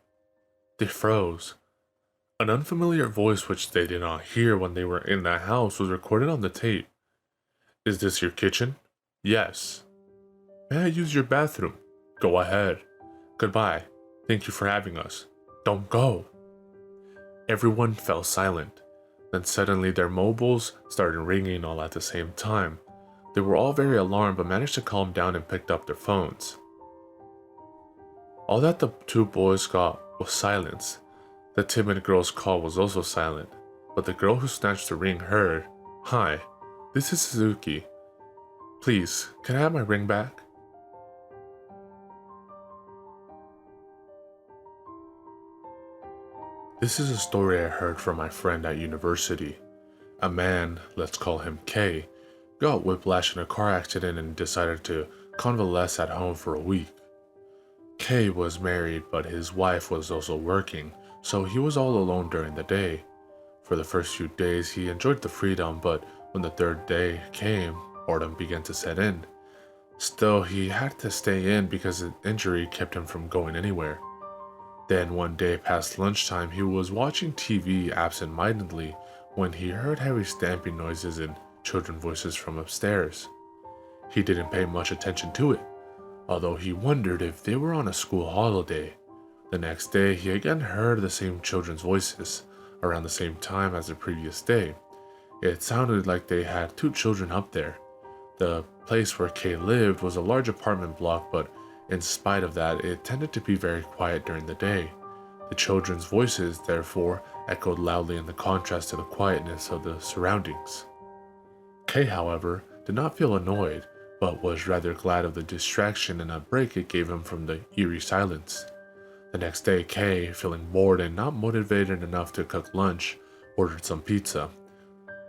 They froze. An unfamiliar voice which they did not hear when they were in the house was recorded on the tape. "Is this your kitchen?" "Yes." "May I use your bathroom?" "Go ahead." "Goodbye. Thank you for having us." "Don't go." Everyone fell silent. Then suddenly their mobiles started ringing all at the same time. They were all very alarmed but managed to calm down and picked up their phones. All that the 2 boys got was silence. The timid girl's call was also silent, but the girl who snatched the ring heard, "Hi, this is Suzuki. Please, can I have my ring back?" This is a story I heard from my friend at university. A man, let's call him K, got whiplash in a car accident and decided to convalesce at home for a week. K was married, but his wife was also working, so he was all alone during the day. For the first few days, he enjoyed the freedom, but when the 3rd day came, boredom began to set in. Still, he had to stay in because an injury kept him from going anywhere. Then one day past lunchtime, he was watching TV absent-mindedly when he heard heavy stamping noises and children's voices from upstairs. He didn't pay much attention to it, although he wondered if they were on a school holiday. The next day, he again heard the same children's voices, around the same time as the previous day. It sounded like they had 2 children up there. The place where Kay lived was a large apartment block, but in spite of that, it tended to be very quiet during the day. The children's voices, therefore, echoed loudly in the contrast to the quietness of the surroundings. Kay, however, did not feel annoyed, but was rather glad of the distraction and a break it gave him from the eerie silence. The next day, Kay, feeling bored and not motivated enough to cook lunch, ordered some pizza.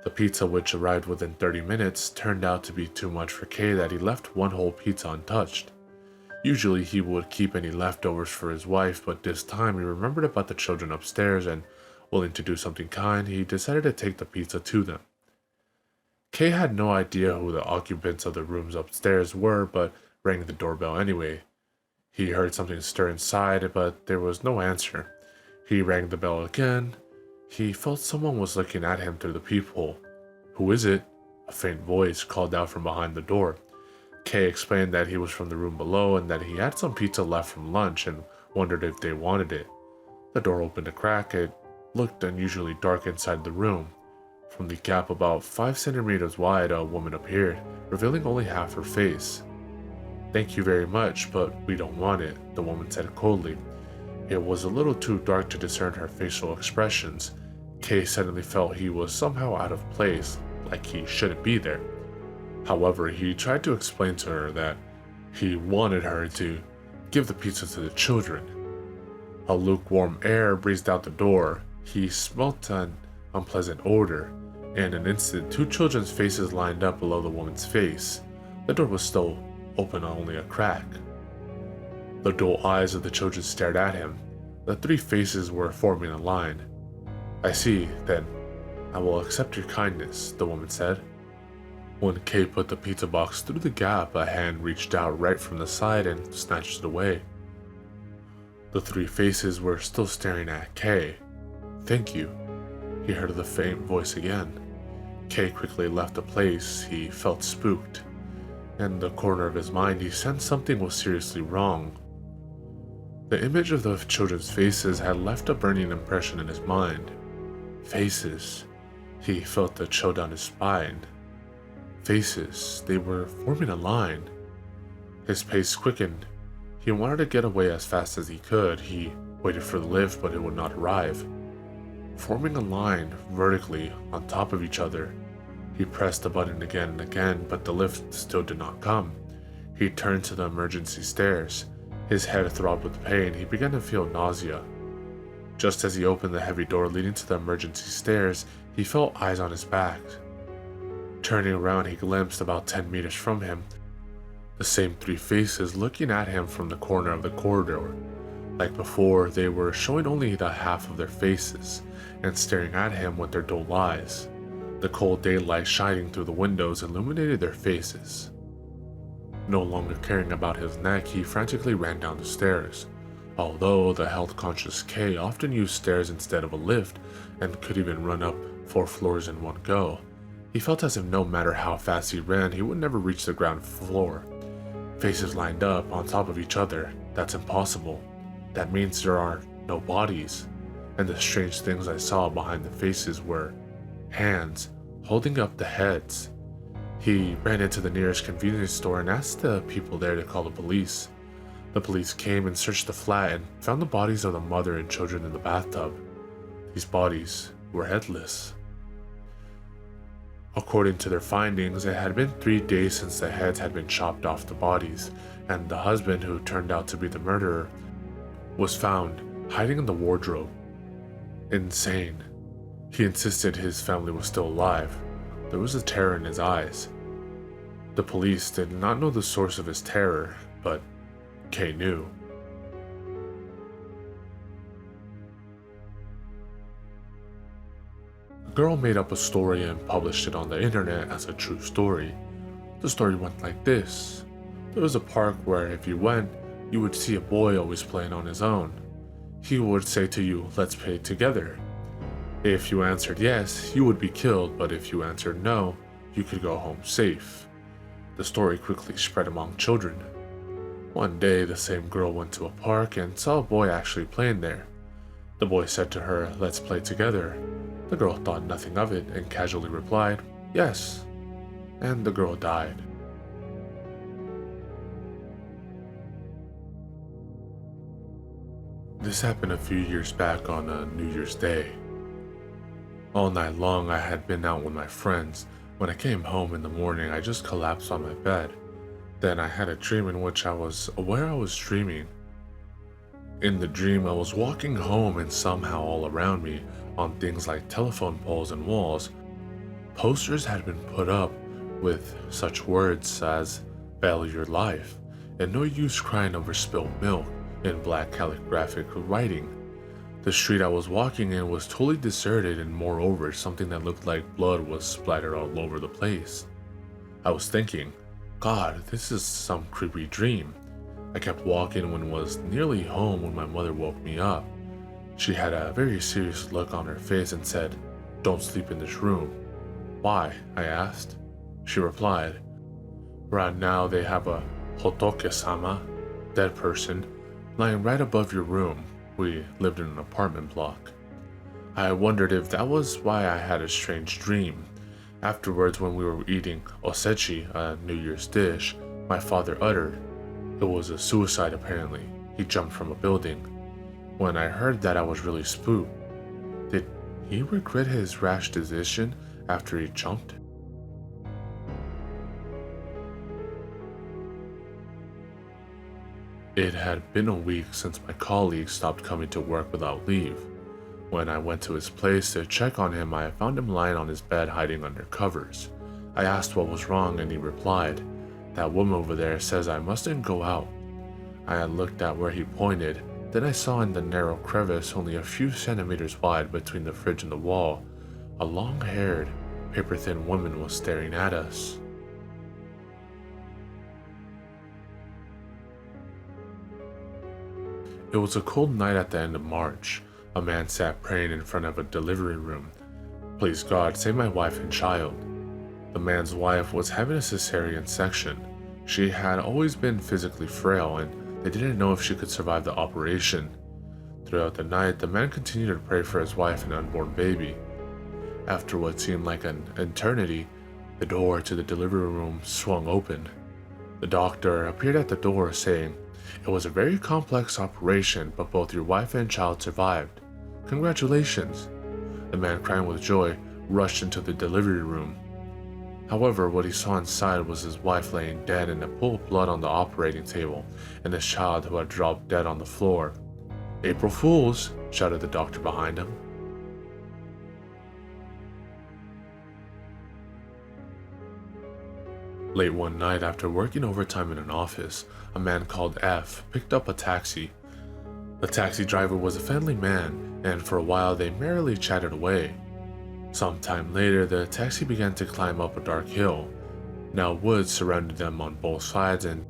The pizza, which arrived within 30 minutes, turned out to be too much for Kay that he left one whole pizza untouched. Usually he would keep any leftovers for his wife, but this time he remembered about the children upstairs and, willing to do something kind, he decided to take the pizza to them. Kay had no idea who the occupants of the rooms upstairs were, but rang the doorbell anyway. He heard something stir inside, but there was no answer. He rang the bell again. He felt someone was looking at him through the peephole. "Who is it?" a faint voice called out from behind the door. Kay explained that he was from the room below and that he had some pizza left from lunch and wondered if they wanted it. The door opened a crack. It looked unusually dark inside the room. From the gap about 5 centimeters wide, a woman appeared, revealing only half her face. "Thank you very much, but we don't want it," the woman said coldly. It was a little too dark to discern her facial expressions. Kay suddenly felt he was somehow out of place, like he shouldn't be there. However, he tried to explain to her that he wanted her to give the pizza to the children. A lukewarm air breezed out the door. He smelt an unpleasant odor. In an instant, 2 children's faces lined up below the woman's face. The door was still open, only a crack. The dull eyes of the children stared at him. The 3 faces were forming a line. "I see, then. I will accept your kindness," the woman said. When Kay put the pizza box through the gap, a hand reached out right from the side and snatched it away. The 3 faces were still staring at Kay. "Thank you," he heard the faint voice again. Kay quickly left the place. He felt spooked. In the corner of his mind, he sensed something was seriously wrong. The image of the children's faces had left a burning impression in his mind. Faces. He felt a chill down his spine. Faces. They were forming a line. His pace quickened. He wanted to get away as fast as he could. He waited for the lift, but it would not arrive. Forming a line vertically on top of each other. He pressed the button again and again, but the lift still did not come. He turned to the emergency stairs. His head throbbed with pain. He began to feel nausea. Just as he opened the heavy door leading to the emergency stairs, he felt eyes on his back. Turning around, he glimpsed about 10 meters from him the same 3 faces looking at him from the corner of the corridor. Like before, they were showing only the half of their faces and staring at him with their dull eyes. The cold daylight shining through the windows illuminated their faces. No longer caring about his neck, he frantically ran down the stairs. Although the health-conscious Kay often used stairs instead of a lift and could even run up 4 floors in one go, he felt as if no matter how fast he ran, he would never reach the ground floor. Faces lined up on top of each other. That's impossible. That means there are no bodies. And the strange things I saw behind the faces were hands holding up the heads. He ran into the nearest convenience store and asked the people there to call the police. The police came and searched the flat and found the bodies of the mother and children in the bathtub. These bodies were headless. According to their findings, it had been 3 days since the heads had been chopped off the bodies, and the husband, who turned out to be the murderer, was found hiding in the wardrobe. Insane. He insisted his family was still alive. There was a terror in his eyes. The police did not know the source of his terror, but Kay knew. A girl made up a story and published it on the internet as a true story. The story went like this. There was a park where if you went, you would see a boy always playing on his own. He would say to you, "Let's play together." If you answered yes, you would be killed, but if you answered no, you could go home safe. The story quickly spread among children. One day, the same girl went to a park and saw a boy actually playing there. The boy said to her, "Let's play together." The girl thought nothing of it and casually replied, "Yes," and the girl died. This happened a few years back on a New Year's Day. All night long I had been out with my friends. When I came home in the morning, I just collapsed on my bed. Then I had a dream in which I was aware I was dreaming. In the dream, I was walking home and somehow all around me, on things like telephone poles and walls, posters had been put up with such words as "value your life" and no use crying over spilled milk in black calligraphic writing. The street I was walking in was totally deserted, and moreover, something that looked like blood was splattered all over the place. I was thinking, God, this is some creepy dream. I kept walking and was nearly home when my mother woke me up. She had a very serious look on her face and said, "Don't sleep in this room." "Why?" I asked. She replied, "Right now they have a Hotoke-sama, dead person, lying right above your room." We lived in an apartment block. I wondered if that was why I had a strange dream. Afterwards, when we were eating osechi, a New Year's dish, my father uttered, "It was a suicide apparently. He jumped from a building." When I heard that, I was really spooked. Did he regret his rash decision after he jumped? It had been a week since my colleague stopped coming to work without leave. When I went to his place to check on him, I found him lying on his bed hiding under covers. I asked what was wrong, and he replied, "That woman over there says I mustn't go out." I had looked at where he pointed, then I saw in the narrow crevice only a few centimeters wide between the fridge and the wall, a long-haired, paper-thin woman was staring at us. It was a cold night at the end of March. A man sat praying in front of a delivery room. "Please God, save my wife and child." The man's wife was having a cesarean section. She had always been physically frail, and they didn't know if she could survive the operation. Throughout the night, the man continued to pray for his wife and unborn baby. After what seemed like an eternity, the door to the delivery room swung open. The doctor appeared at the door saying, "It was a very complex operation, but both your wife and child survived. Congratulations." The man, crying with joy, rushed into the delivery room. However, what he saw inside was his wife laying dead in a pool of blood on the operating table, and his child who had dropped dead on the floor. "April Fools!" shouted the doctor behind him. Late one night, after working overtime in an office, a man called F picked up a taxi. The taxi driver was a friendly man, and for a while they merrily chatted away. Sometime later, the taxi began to climb up a dark hill. Now woods surrounded them on both sides, and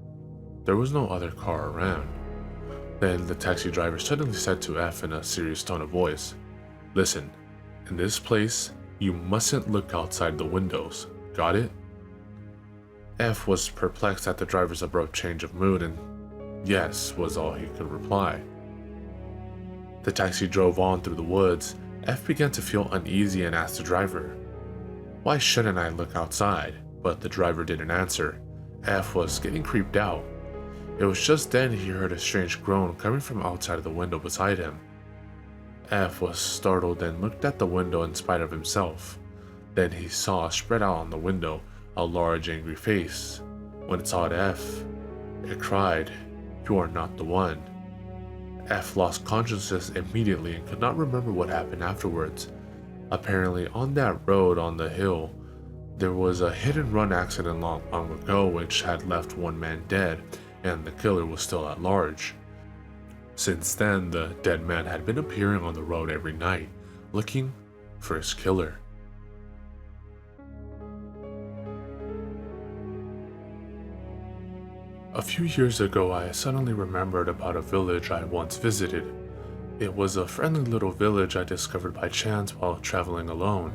there was no other car around. Then the taxi driver suddenly said to F in a serious tone of voice, "Listen, in this place, you mustn't look outside the windows. Got it?" F was perplexed at the driver's abrupt change of mood, and "Yes" was all he could reply. The taxi drove on through the woods. F began to feel uneasy and asked the driver, "Why shouldn't I look outside?" But the driver didn't answer. F was getting creeped out. It was just then he heard a strange groan coming from outside of the window beside him. F was startled and looked at the window in spite of himself. Then he saw spread out on the window a large angry face. When it saw F, it cried, "You are not the one." F lost consciousness immediately and could not remember what happened afterwards. Apparently, on that road on the hill, there was a hit-and-run accident long ago which had left one man dead, and the killer was still at large. Since then, the dead man had been appearing on the road every night, looking for his killer. A few years ago, I suddenly remembered about a village I once visited. It was a friendly little village I discovered by chance while traveling alone.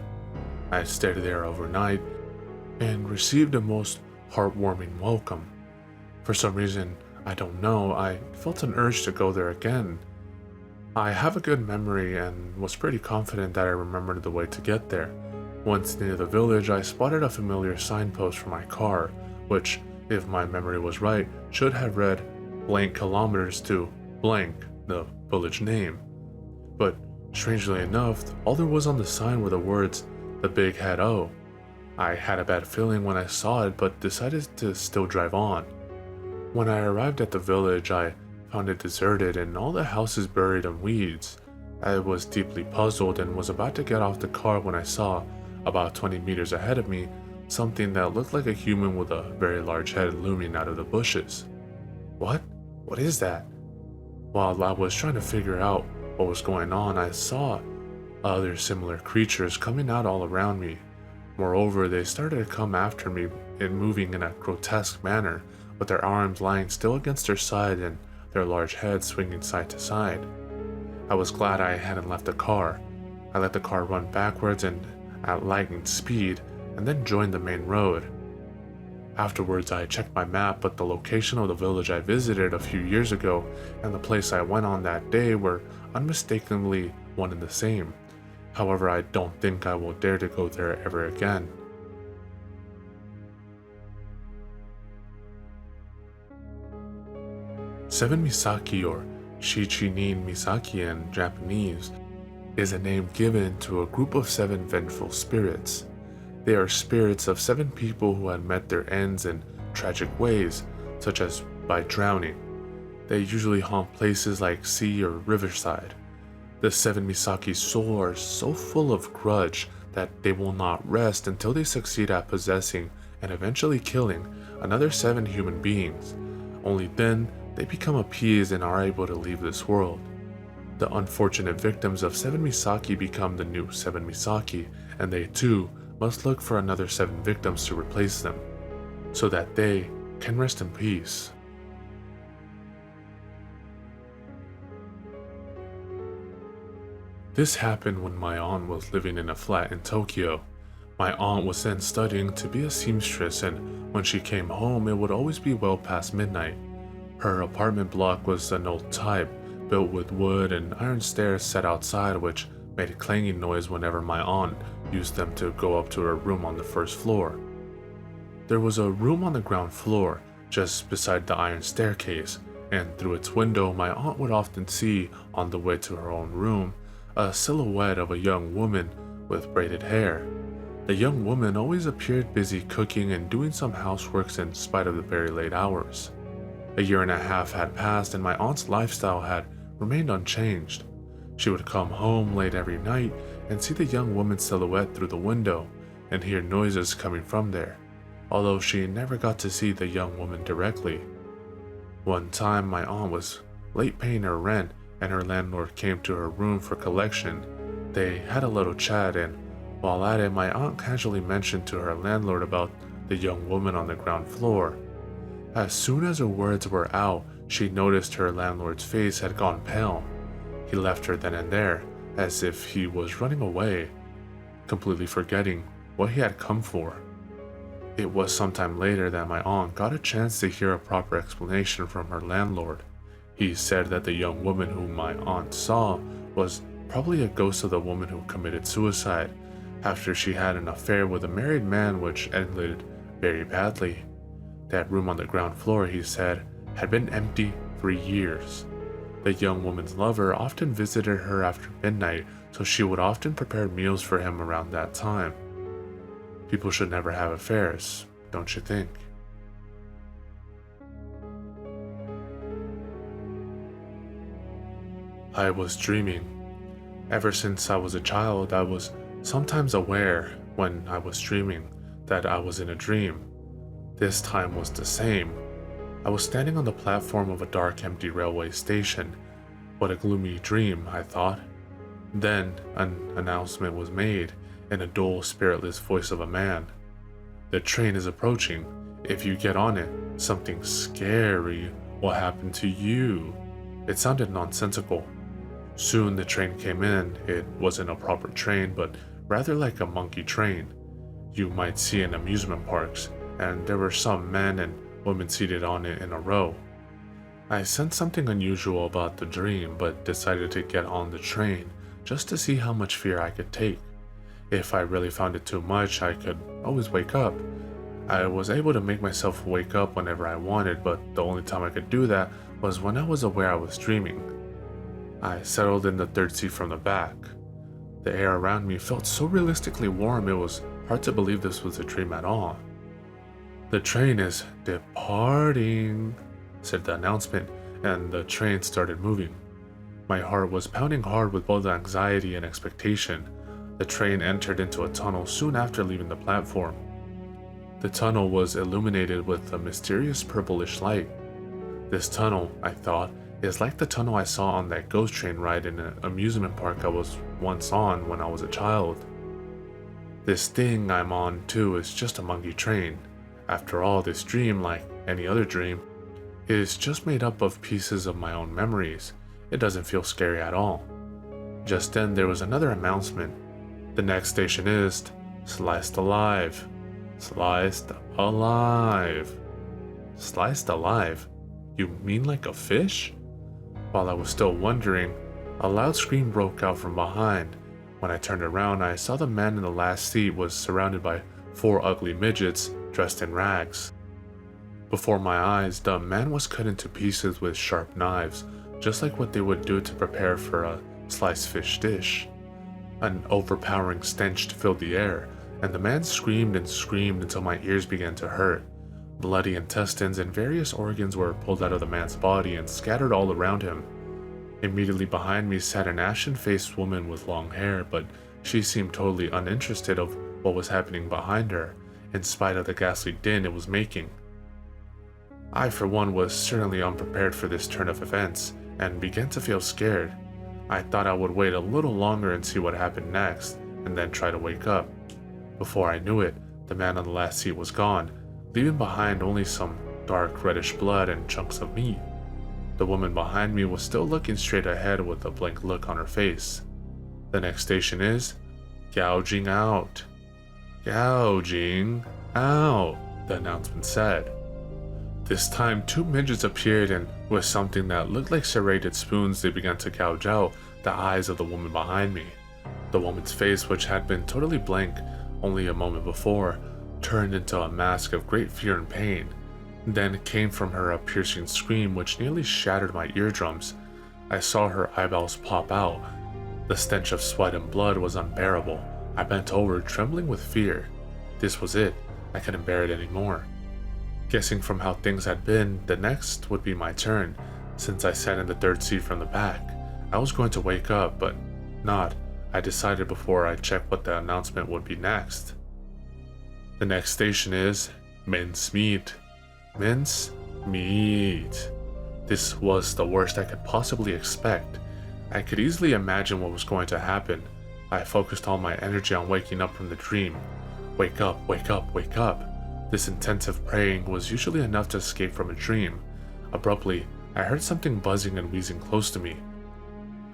I stayed there overnight and received a most heartwarming welcome. For some reason, I don't know, I felt an urge to go there again. I have a good memory and was pretty confident that I remembered the way to get there. Once near the village, I spotted a familiar signpost for my car, which, if my memory was right, should have read blank kilometers to blank, the village name. But strangely enough, all there was on the sign were the words, "The Big Head O." I had a bad feeling when I saw it, but decided to still drive on. When I arrived at the village, I found it deserted and all the houses buried in weeds. I was deeply puzzled and was about to get off the car when I saw, about 20 meters ahead of me, something that looked like a human with a very large head looming out of the bushes. What? What is that? While I was trying to figure out what was going on, I saw other similar creatures coming out all around me. Moreover, they started to come after me and moving in a grotesque manner, with their arms lying still against their side and their large heads swinging side to side. I was glad I hadn't left the car. I let the car run backwards and at lightning speed, and then joined the main road. Afterwards, I checked my map, but the location of the village I visited a few years ago and the place I went on that day were unmistakably one and the same. However, I don't think I will dare to go there ever again. Seven Misaki, or Shichinin Misaki in Japanese, is a name given to a group of 7 vengeful spirits. They are spirits of 7 people who had met their ends in tragic ways, such as by drowning. They usually haunt places like sea or riverside. The 7 Misaki's soul are so full of grudge that they will not rest until they succeed at possessing and eventually killing another 7 human beings. Only then they become appeased and are able to leave this world. The unfortunate victims of 7 Misaki become the new 7 Misaki, and they too must look for another 7 victims to replace them, so that they can rest in peace. This happened when my aunt was living in a flat in Tokyo. My aunt was then studying to be a seamstress, and when she came home it would always be well past midnight. Her apartment block was an old type, built with wood and iron stairs set outside, which made a clanging noise whenever my aunt used them to go up to her room on the first floor. There was a room on the ground floor, just beside the iron staircase, and through its window my aunt would often see, on the way to her own room, a silhouette of a young woman with braided hair. The young woman always appeared busy cooking and doing some houseworks in spite of the very late hours. A year and a half had passed and my aunt's lifestyle had remained unchanged. She would come home late every night and see the young woman's silhouette through the window and hear noises coming from there, although she never got to see the young woman directly. One time my aunt was late paying her rent and her landlord came to her room for collection. They had a little chat, and while at it my aunt casually mentioned to her landlord about the young woman on the ground floor. As soon as her words were out, she noticed her landlord's face had gone pale. He left her then and there, as if he was running away, completely forgetting what he had come for. It was sometime later that my aunt got a chance to hear a proper explanation from her landlord. He said that the young woman whom my aunt saw was probably a ghost of the woman who committed suicide after she had an affair with a married man, which ended very badly. That room on the ground floor, he said, had been empty for years. The young woman's lover often visited her after midnight, so she would often prepare meals for him around that time. People should never have affairs, don't you think? I was dreaming. Ever since I was a child, I was sometimes aware when I was dreaming that I was in a dream. This time was the same. I was standing on the platform of a dark, empty railway station. What a gloomy dream, I thought. Then an announcement was made in a dull, spiritless voice of a man. The train is approaching. If you get on it, something scary will happen to you. It sounded nonsensical. Soon the train came in. It wasn't a proper train, but rather like a monkey train you might see in amusement parks, and there were some men and women seated on it in a row. I sensed something unusual about the dream, but decided to get on the train just to see how much fear I could take. If I really found it too much, I could always wake up. I was able to make myself wake up whenever I wanted, but the only time I could do that was when I was aware I was dreaming. I settled in the third seat from the back. The air around me felt so realistically warm it was hard to believe this was a dream at all. "The train is departing," said the announcement, and the train started moving. My heart was pounding hard with both anxiety and expectation. The train entered into a tunnel soon after leaving the platform. The tunnel was illuminated with a mysterious purplish light. This tunnel, I thought, is like the tunnel I saw on that ghost train ride in an amusement park I was once on when I was a child. This thing I'm on too is just a monkey train. After all, this dream, like any other dream, is just made up of pieces of my own memories. It doesn't feel scary at all. Just then there was another announcement. The next station is Sliced Alive. Sliced Alive. Sliced alive? You mean like a fish? While I was still wondering, a loud scream broke out from behind. When I turned around, I saw the man in the last seat was surrounded by 4 ugly midgets dressed in rags. Before my eyes, the man was cut into pieces with sharp knives, just like what they would do to prepare for a sliced fish dish. An overpowering stench filled the air, and the man screamed and screamed until my ears began to hurt. Bloody intestines and various organs were pulled out of the man's body and scattered all around him. Immediately behind me sat an ashen-faced woman with long hair, but she seemed totally uninterested of what was happening behind her, in spite of the ghastly din it was making. I, for one, was certainly unprepared for this turn of events, and began to feel scared. I thought I would wait a little longer and see what happened next, and then try to wake up. Before I knew it, the man on the last seat was gone, leaving behind only some dark reddish blood and chunks of meat. The woman behind me was still looking straight ahead with a blank look on her face. The next station is Gouging Out. Gouging Out, the announcement said. This time 2 midgets appeared, and with something that looked like serrated spoons they began to gouge out the eyes of the woman behind me. The woman's face, which had been totally blank only a moment before, turned into a mask of great fear and pain. Then came from her a piercing scream which nearly shattered my eardrums. I saw her eyeballs pop out. The stench of sweat and blood was unbearable. I bent over, trembling with fear. This was it. I couldn't bear it anymore. Guessing from how things had been, the next would be my turn, since I sat in the 3rd seat from the back. I was going to wake up, but not. I decided before I checked what the announcement would be next. The next station is Mince Meat. Mince Meat. This was the worst I could possibly expect. I could easily imagine what was going to happen. I focused all my energy on waking up from the dream. Wake up, wake up, wake up. This intensive praying was usually enough to escape from a dream. Abruptly, I heard something buzzing and wheezing close to me.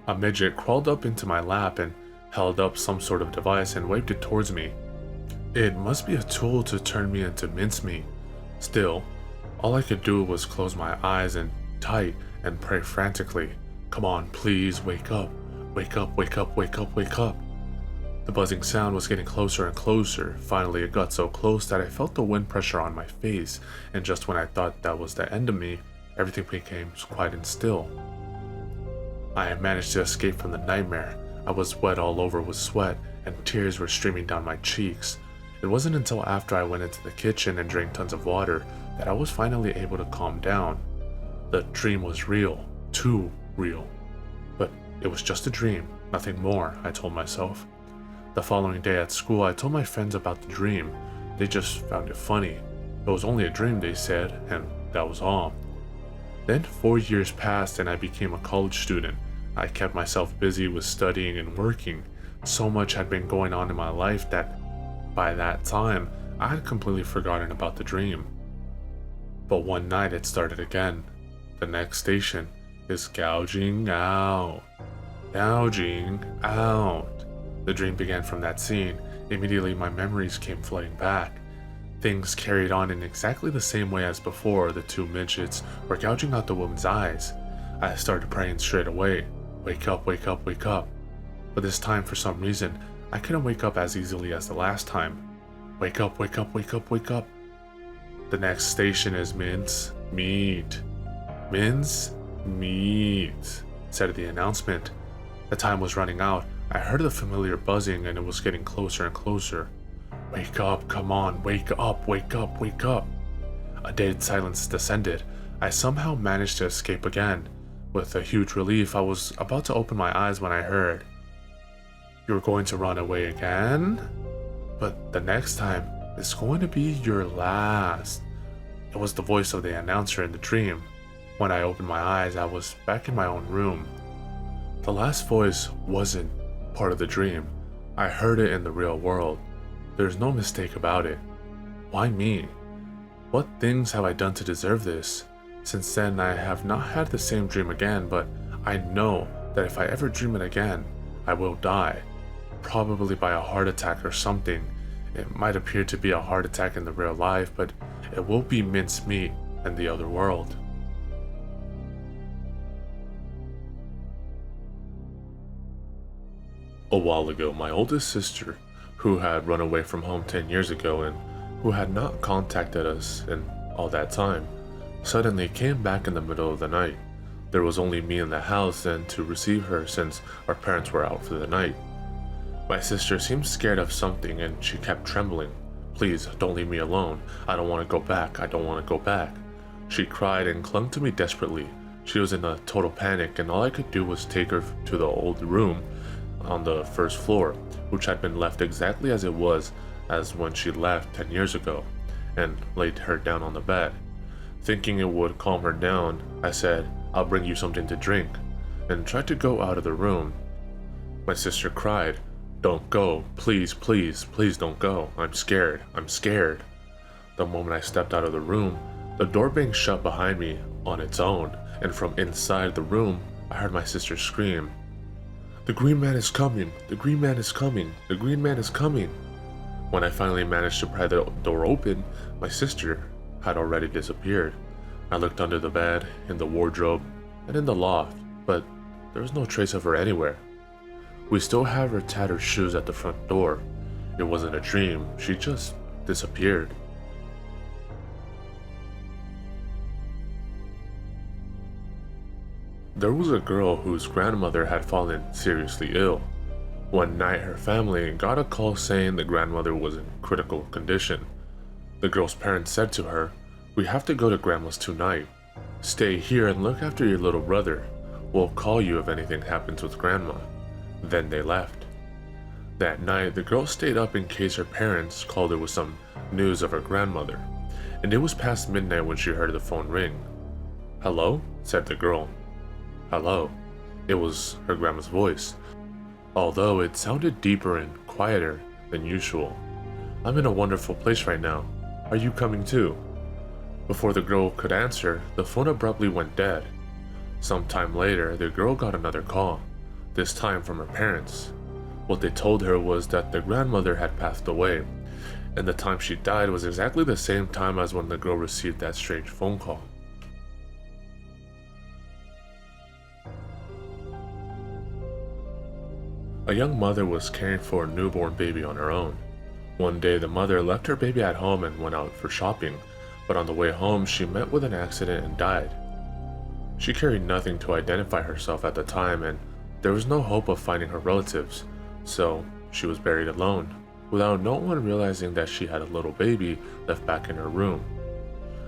A midget crawled up into my lap and held up some sort of device and waved it towards me. It must be a tool to turn me into mincemeat. Still, all I could do was close my eyes and tight and pray frantically. Come on, please, wake up. Wake up, wake up, wake up, wake up. The buzzing sound was getting closer and closer. Finally, it got so close that I felt the wind pressure on my face, and just when I thought that was the end of me, everything became quiet and still. I had managed to escape from the nightmare. I was wet all over with sweat, and tears were streaming down my cheeks. It wasn't until after I went into the kitchen and drank tons of water that I was finally able to calm down. The dream was real, too real. But it was just a dream, nothing more, I told myself. The following day at school, I told my friends about the dream. They just found it funny. It was only a dream, they said, and that was all. Then 4 years passed and I became a college student. I kept myself busy with studying and working. So much had been going on in my life that by that time, I had completely forgotten about the dream. But one night it started again. The next station is Gouging Out. Gouging Out. The dream began from that scene. Immediately my memories came flooding back. Things carried on in exactly the same way as before. The 2 midgets were gouging out the woman's eyes. I started praying straight away. Wake up, wake up, wake up. But this time, for some reason, I couldn't wake up as easily as the last time. Wake up, wake up, wake up, wake up. The next station is Mince Meat. Mince Meat, said the announcement. The time was running out. I heard the familiar buzzing and it was getting closer and closer. Wake up, come on, wake up, wake up, wake up. A dead silence descended. I somehow managed to escape again. With a huge relief, I was about to open my eyes when I heard, "You're going to run away again? But the next time is going to be your last." It was the voice of the announcer in the dream. When I opened my eyes, I was back in my own room. The last voice wasn't part of the dream. I heard it in the real world. There's no mistake about it. Why me? What things have I done to deserve this? Since then, I have not had the same dream again, but I know that if I ever dream it again, I will die. Probably by a heart attack or something. It might appear to be a heart attack in the real life, but it will be mincemeat in the other world. A while ago, my oldest sister, who had run away from home 10 years ago and who had not contacted us in all that time, suddenly came back in the middle of the night. There was only me in the house then to receive her since our parents were out for the night. My sister seemed scared of something and she kept trembling. "Please, don't leave me alone. I don't want to go back. I don't want to go back." She cried and clung to me desperately. She was in a total panic and all I could do was take her to the old room on the first floor, which had been left exactly as it was as when she left 10 years ago, and laid her down on the bed. Thinking it would calm her down, I said, "I'll bring you something to drink," and tried to go out of the room. My sister cried, "Don't go, please, please, please don't go. I'm scared, I'm scared." The moment I stepped out of the room, the door banged shut behind me on its own, and from inside the room, I heard my sister scream, "The green man is coming, the green man is coming, the green man is coming." When I finally managed to pry the door open, my sister had already disappeared. I looked under the bed, in the wardrobe, and in the loft, but there was no trace of her anywhere. We still have her tattered shoes at the front door. It wasn't a dream, she just disappeared. There was a girl whose grandmother had fallen seriously ill. One night her family got a call saying the grandmother was in critical condition. The girl's parents said to her, "We have to go to grandma's tonight. Stay here and look after your little brother. We'll call you if anything happens with grandma." Then they left. That night the girl stayed up in case her parents called her with some news of her grandmother, and it was past midnight when she heard the phone ring. "Hello?" said the girl. "Hello." It was her grandma's voice, although it sounded deeper and quieter than usual. "I'm in a wonderful place right now. Are you coming too?" Before the girl could answer, the phone abruptly went dead. Sometime later, the girl got another call, this time from her parents. What they told her was that the grandmother had passed away, and the time she died was exactly the same time as when the girl received that strange phone call. A young mother was caring for a newborn baby on her own. One day the mother left her baby at home and went out for shopping, but on the way home she met with an accident and died. She carried nothing to identify herself at the time and there was no hope of finding her relatives, so she was buried alone, without no one realizing that she had a little baby left back in her room.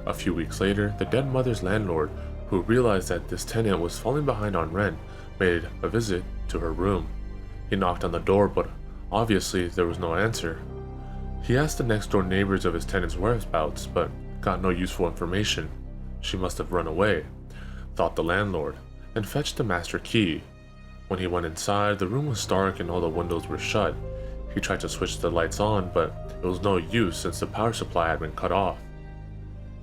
A few weeks later, the dead mother's landlord, who realized that this tenant was falling behind on rent, made a visit to her room. He knocked on the door, but obviously there was no answer. He asked the next door neighbors of his tenant's whereabouts, but got no useful information. She must have run away, thought the landlord, and fetched the master key. When he went inside, the room was dark and all the windows were shut. He tried to switch the lights on, but it was no use since the power supply had been cut off.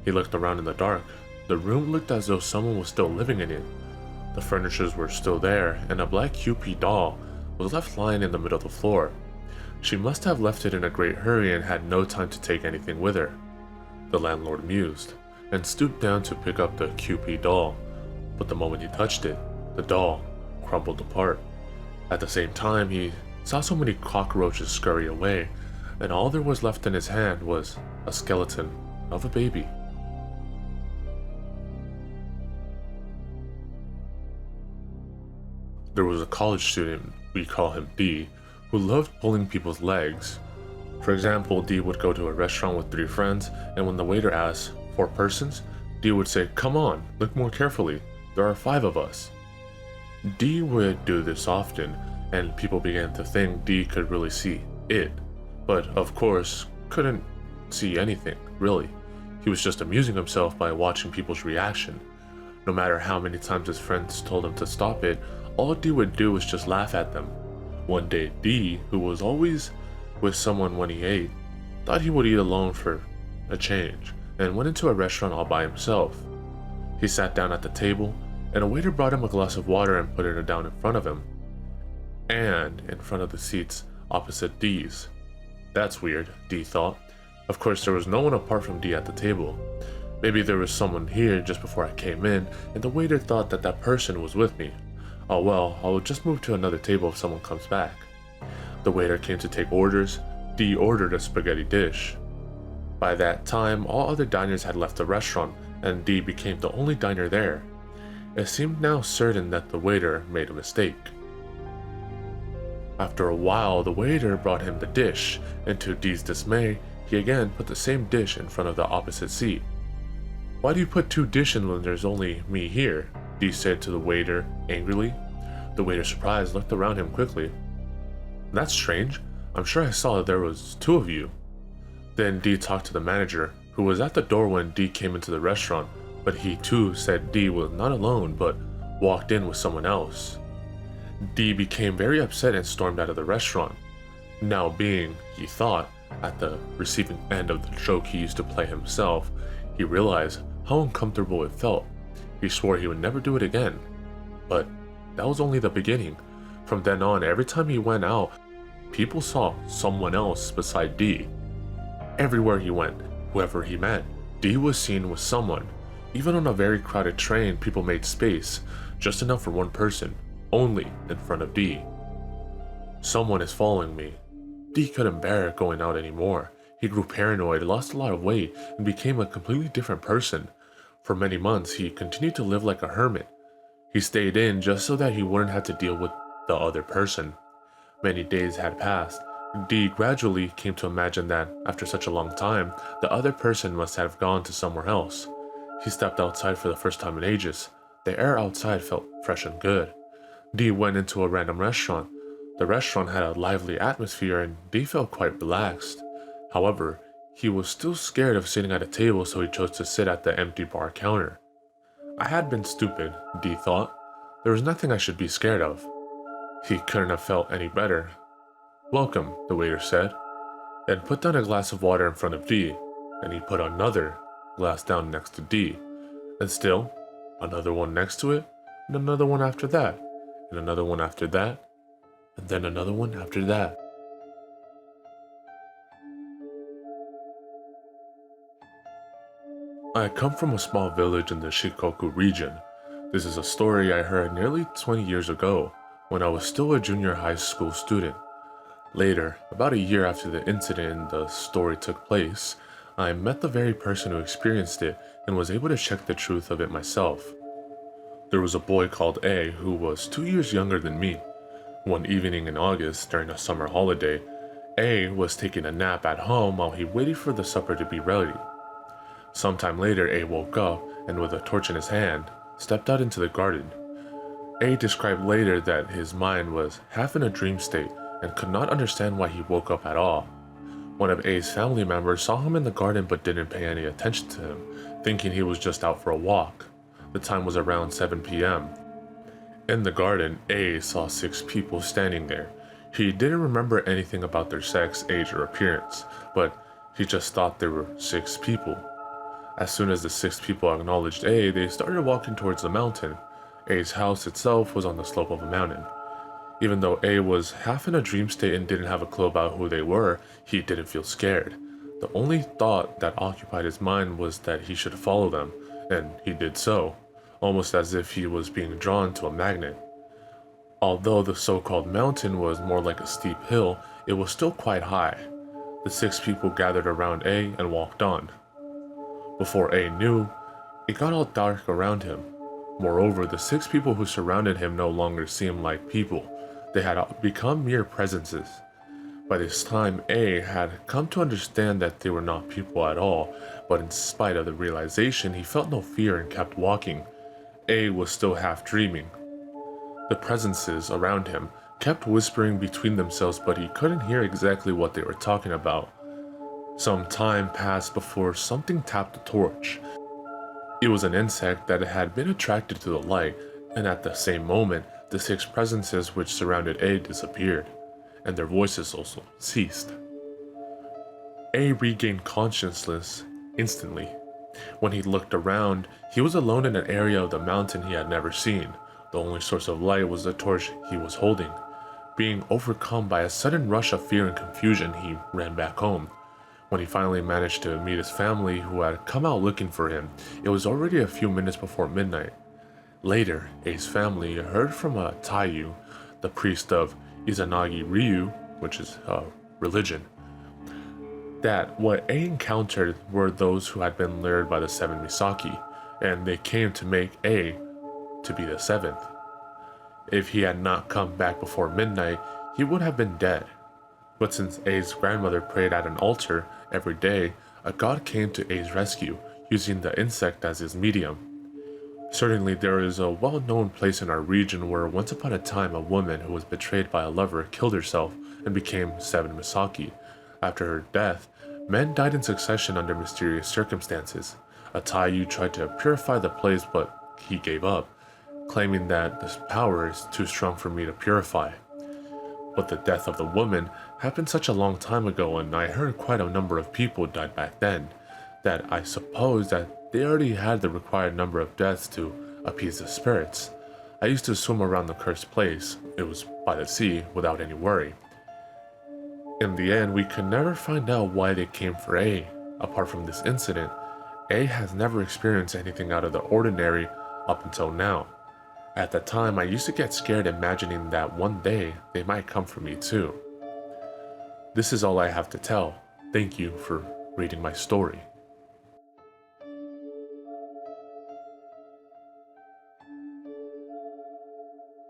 He looked around in the dark. The room looked as though someone was still living in it. The furnitures were still there, and a black Cupid doll was left lying in the middle of the floor. She must have left it in a great hurry and had no time to take anything with her. The landlord mused, and stooped down to pick up the Cupid doll, but the moment he touched it, the doll crumbled apart. At the same time, he saw so many cockroaches scurry away, and all there was left in his hand was a skeleton of a baby. There was a college student, we call him D, who loved pulling people's legs. For example, D would go to a restaurant with 3 friends, and when the waiter asked, 4 persons? D would say, "Come on, look more carefully, there are 5 of us." D would do this often, and people began to think D could really see it, but of course, couldn't see anything, really. He was just amusing himself by watching people's reaction. No matter how many times his friends told him to stop it, all D would do was just laugh at them. One day, D, who was always with someone when he ate, thought he would eat alone for a change, and went into a restaurant all by himself. He sat down at the table, and a waiter brought him a glass of water and put it down in front of him, and in front of the seats opposite D's. That's weird, D thought. Of course, there was no one apart from D at the table. Maybe there was someone here just before I came in, and the waiter thought that that person was with me. Oh well, I'll just move to another table if someone comes back. The waiter came to take orders. D ordered a spaghetti dish. By that time, all other diners had left the restaurant, and D became the only diner there. It seemed now certain that the waiter made a mistake. After a while, the waiter brought him the dish, and to D's dismay, he again put the same dish in front of the opposite seat. "Why do you put two dishes when there's only me here?" D said to the waiter angrily. The waiter, surprised, looked around him quickly. "That's strange. I'm sure I saw that there was two of you." Then D talked to the manager, who was at the door when D came into the restaurant, but he too said D was not alone but walked in with someone else. D became very upset and stormed out of the restaurant. Now being, he thought, at the receiving end of the joke he used to play himself, he realized how uncomfortable it felt. He swore he would never do it again. But that was only the beginning. From then on, every time he went out, people saw someone else beside D. Everywhere he went, whoever he met, D was seen with someone. Even on a very crowded train, people made space, just enough for one person, only in front of D. "Someone is following me." D couldn't bear going out anymore. He grew paranoid, lost a lot of weight, and became a completely different person. For many months, he continued to live like a hermit. He stayed in just so that he wouldn't have to deal with the other person. Many days had passed. D gradually came to imagine that, after such a long time, the other person must have gone to somewhere else. He stepped outside for the first time in ages. The air outside felt fresh and good. D went into a random restaurant. The restaurant had a lively atmosphere and D felt quite relaxed. However, he was still scared of sitting at a table, so he chose to sit at the empty bar counter. I had been stupid, D thought. There was nothing I should be scared of. He couldn't have felt any better. "Welcome," the waiter said, and put down a glass of water in front of D, and he put another glass down next to D, and still another one next to it, and another one after that, and another one after that, and then another one after that. I come from a small village in the Shikoku region. This is a story I heard nearly 20 years ago, when I was still a junior high school student. Later, about a year after the incident in the story took place, I met the very person who experienced it and was able to check the truth of it myself. There was a boy called A who was 2 years younger than me. One evening in August, during a summer holiday, A was taking a nap at home while he waited for the supper to be ready. Sometime later, A woke up and, with a torch in his hand, stepped out into the garden. A described later that his mind was half in a dream state and could not understand why he woke up at all. One of A's family members saw him in the garden but didn't pay any attention to him, thinking he was just out for a walk. The time was around 7 p.m. In the garden, A saw 6 people standing there. He didn't remember anything about their sex, age, or appearance, but he just thought there were 6 people. As soon as the 6 people acknowledged A, they started walking towards the mountain. A's house itself was on the slope of a mountain. Even though A was half in a dream state and didn't have a clue about who they were, he didn't feel scared. The only thought that occupied his mind was that he should follow them, and he did so, almost as if he was being drawn to a magnet. Although the so-called mountain was more like a steep hill, it was still quite high. The 6 people gathered around A and walked on. Before A knew, it got all dark around him. Moreover, the 6 people who surrounded him no longer seemed like people. They had become mere presences. By this time, A had come to understand that they were not people at all, but in spite of the realization, he felt no fear and kept walking. A was still half dreaming. The presences around him kept whispering between themselves, but he couldn't hear exactly what they were talking about. Some time passed before something tapped the torch. It was an insect that had been attracted to the light, and at the same moment, the six presences which surrounded A disappeared, and their voices also ceased. A regained consciousness instantly. When he looked around, he was alone in an area of the mountain he had never seen. The only source of light was the torch he was holding. Being overcome by a sudden rush of fear and confusion, he ran back home. When he finally managed to meet his family who had come out looking for him, it was already a few minutes before midnight. Later, A's family heard from a Taiyu, the priest of Izanagi Ryu, which is a religion, that what A encountered were those who had been lured by the seven Misaki, and they came to make A to be the seventh. If he had not come back before midnight, he would have been dead. But since A's grandmother prayed at an altar every day, a god came to A's rescue, using the insect as his medium. Certainly there is a well-known place in our region where once upon a time a woman who was betrayed by a lover killed herself and became seven Misaki. After her death, men died in succession under mysterious circumstances. A Taiyu tried to purify the place, but he gave up, claiming that this power is too strong for me to purify. But the death of the woman happened such a long time ago, and I heard quite a number of people died back then, that I suppose that they already had the required number of deaths to appease the spirits. I used to swim around the cursed place, it was by the sea, without any worry. In the end, we could never find out why they came for A. Apart from this incident, A has never experienced anything out of the ordinary up until now. At the time, I used to get scared imagining that one day they might come for me too. This is all I have to tell. Thank you for reading my story.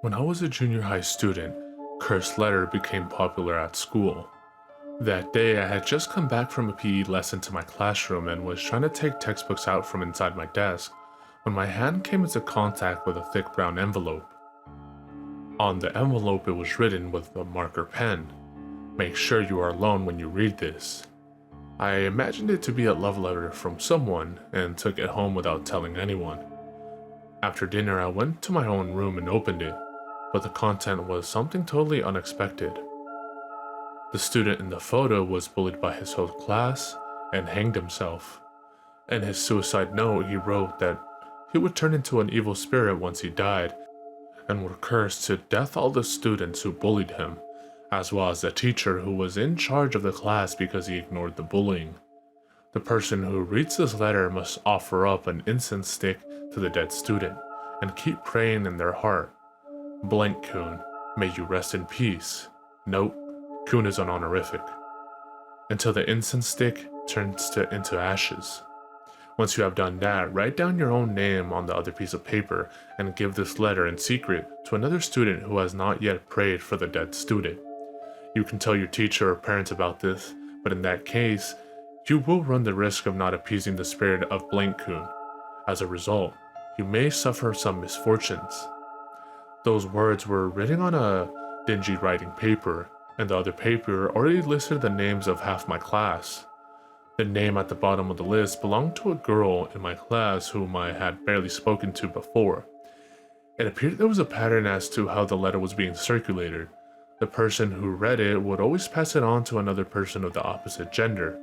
When I was a junior high student, Cursed Letter became popular at school. That day, I had just come back from a PE lesson to my classroom and was trying to take textbooks out from inside my desk when my hand came into contact with a thick brown envelope. On the envelope, it was written with a marker pen, "Make sure you are alone when you read this." I imagined it to be a love letter from someone and took it home without telling anyone. After dinner, I went to my own room and opened it, but the content was something totally unexpected. The student in the photo was bullied by his whole class and hanged himself. In his suicide note, he wrote that he would turn into an evil spirit once he died and would curse to death all the students who bullied him, as well as the teacher who was in charge of the class because he ignored the bullying. The person who reads this letter must offer up an incense stick to the dead student and keep praying in their heart. Blank Kun, may you rest in peace. Note, Kun is an honorific. Until the incense stick turns into ashes. Once you have done that, write down your own name on the other piece of paper and give this letter in secret to another student who has not yet prayed for the dead student. You can tell your teacher or parents about this, but in that case, you will run the risk of not appeasing the spirit of Blank Kun. As a result, you may suffer some misfortunes. Those words were written on a dingy writing paper, and the other paper already listed the names of half my class. The name at the bottom of the list belonged to a girl in my class whom I had barely spoken to before. It appeared there was a pattern as to how the letter was being circulated. The person who read it would always pass it on to another person of the opposite gender.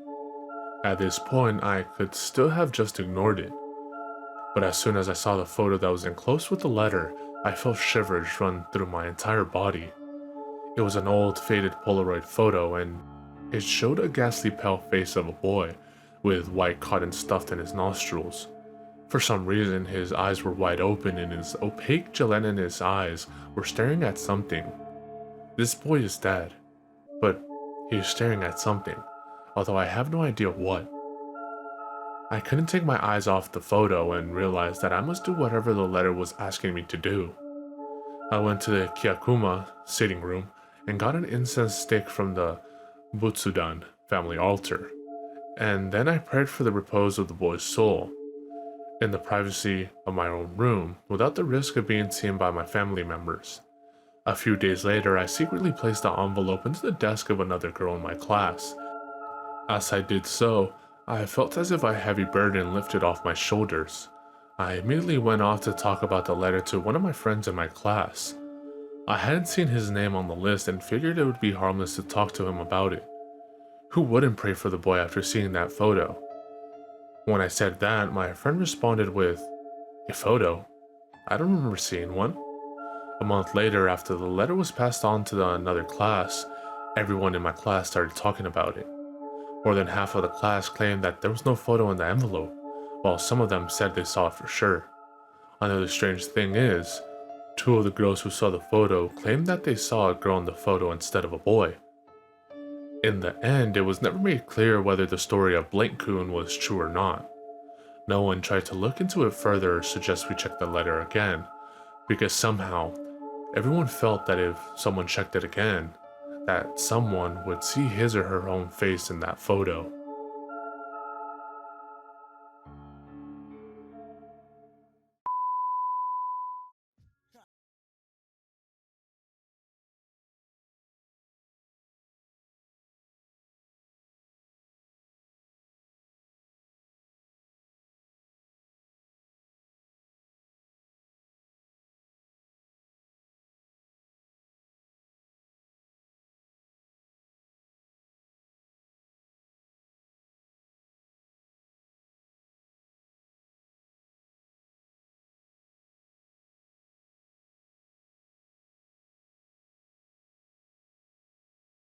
At this point, I could still have just ignored it. But as soon as I saw the photo that was enclosed with the letter, I felt shivers run through my entire body. It was an old, faded Polaroid photo, and it showed a ghastly pale face of a boy, with white cotton stuffed in his nostrils. For some reason, his eyes were wide open and his opaque gelatinous eyes were staring at something. This boy is dead, but he is staring at something, although I have no idea what. I couldn't take my eyes off the photo and realized that I must do whatever the letter was asking me to do. I went to the Kyakuma sitting room and got an incense stick from the Butsudan family altar, and then I prayed for the repose of the boy's soul, in the privacy of my own room, without the risk of being seen by my family members. A few days later, I secretly placed the envelope into the desk of another girl in my class. As I did so, I felt as if a heavy burden lifted off my shoulders. I immediately went off to talk about the letter to one of my friends in my class. I hadn't seen his name on the list and figured it would be harmless to talk to him about it. Who wouldn't pray for the boy after seeing that photo? When I said that, my friend responded with, "A photo? I don't remember seeing one." A month later, after the letter was passed on to another class, everyone in my class started talking about it. More than half of the class claimed that there was no photo in the envelope, while some of them said they saw it for sure. Another strange thing is, two of the girls who saw the photo claimed that they saw a girl in the photo instead of a boy. In the end, it was never made clear whether the story of Blank Coon was true or not. No one tried to look into it further or suggest we check the letter again, because somehow, everyone felt that if someone checked it again, that someone would see his or her own face in that photo.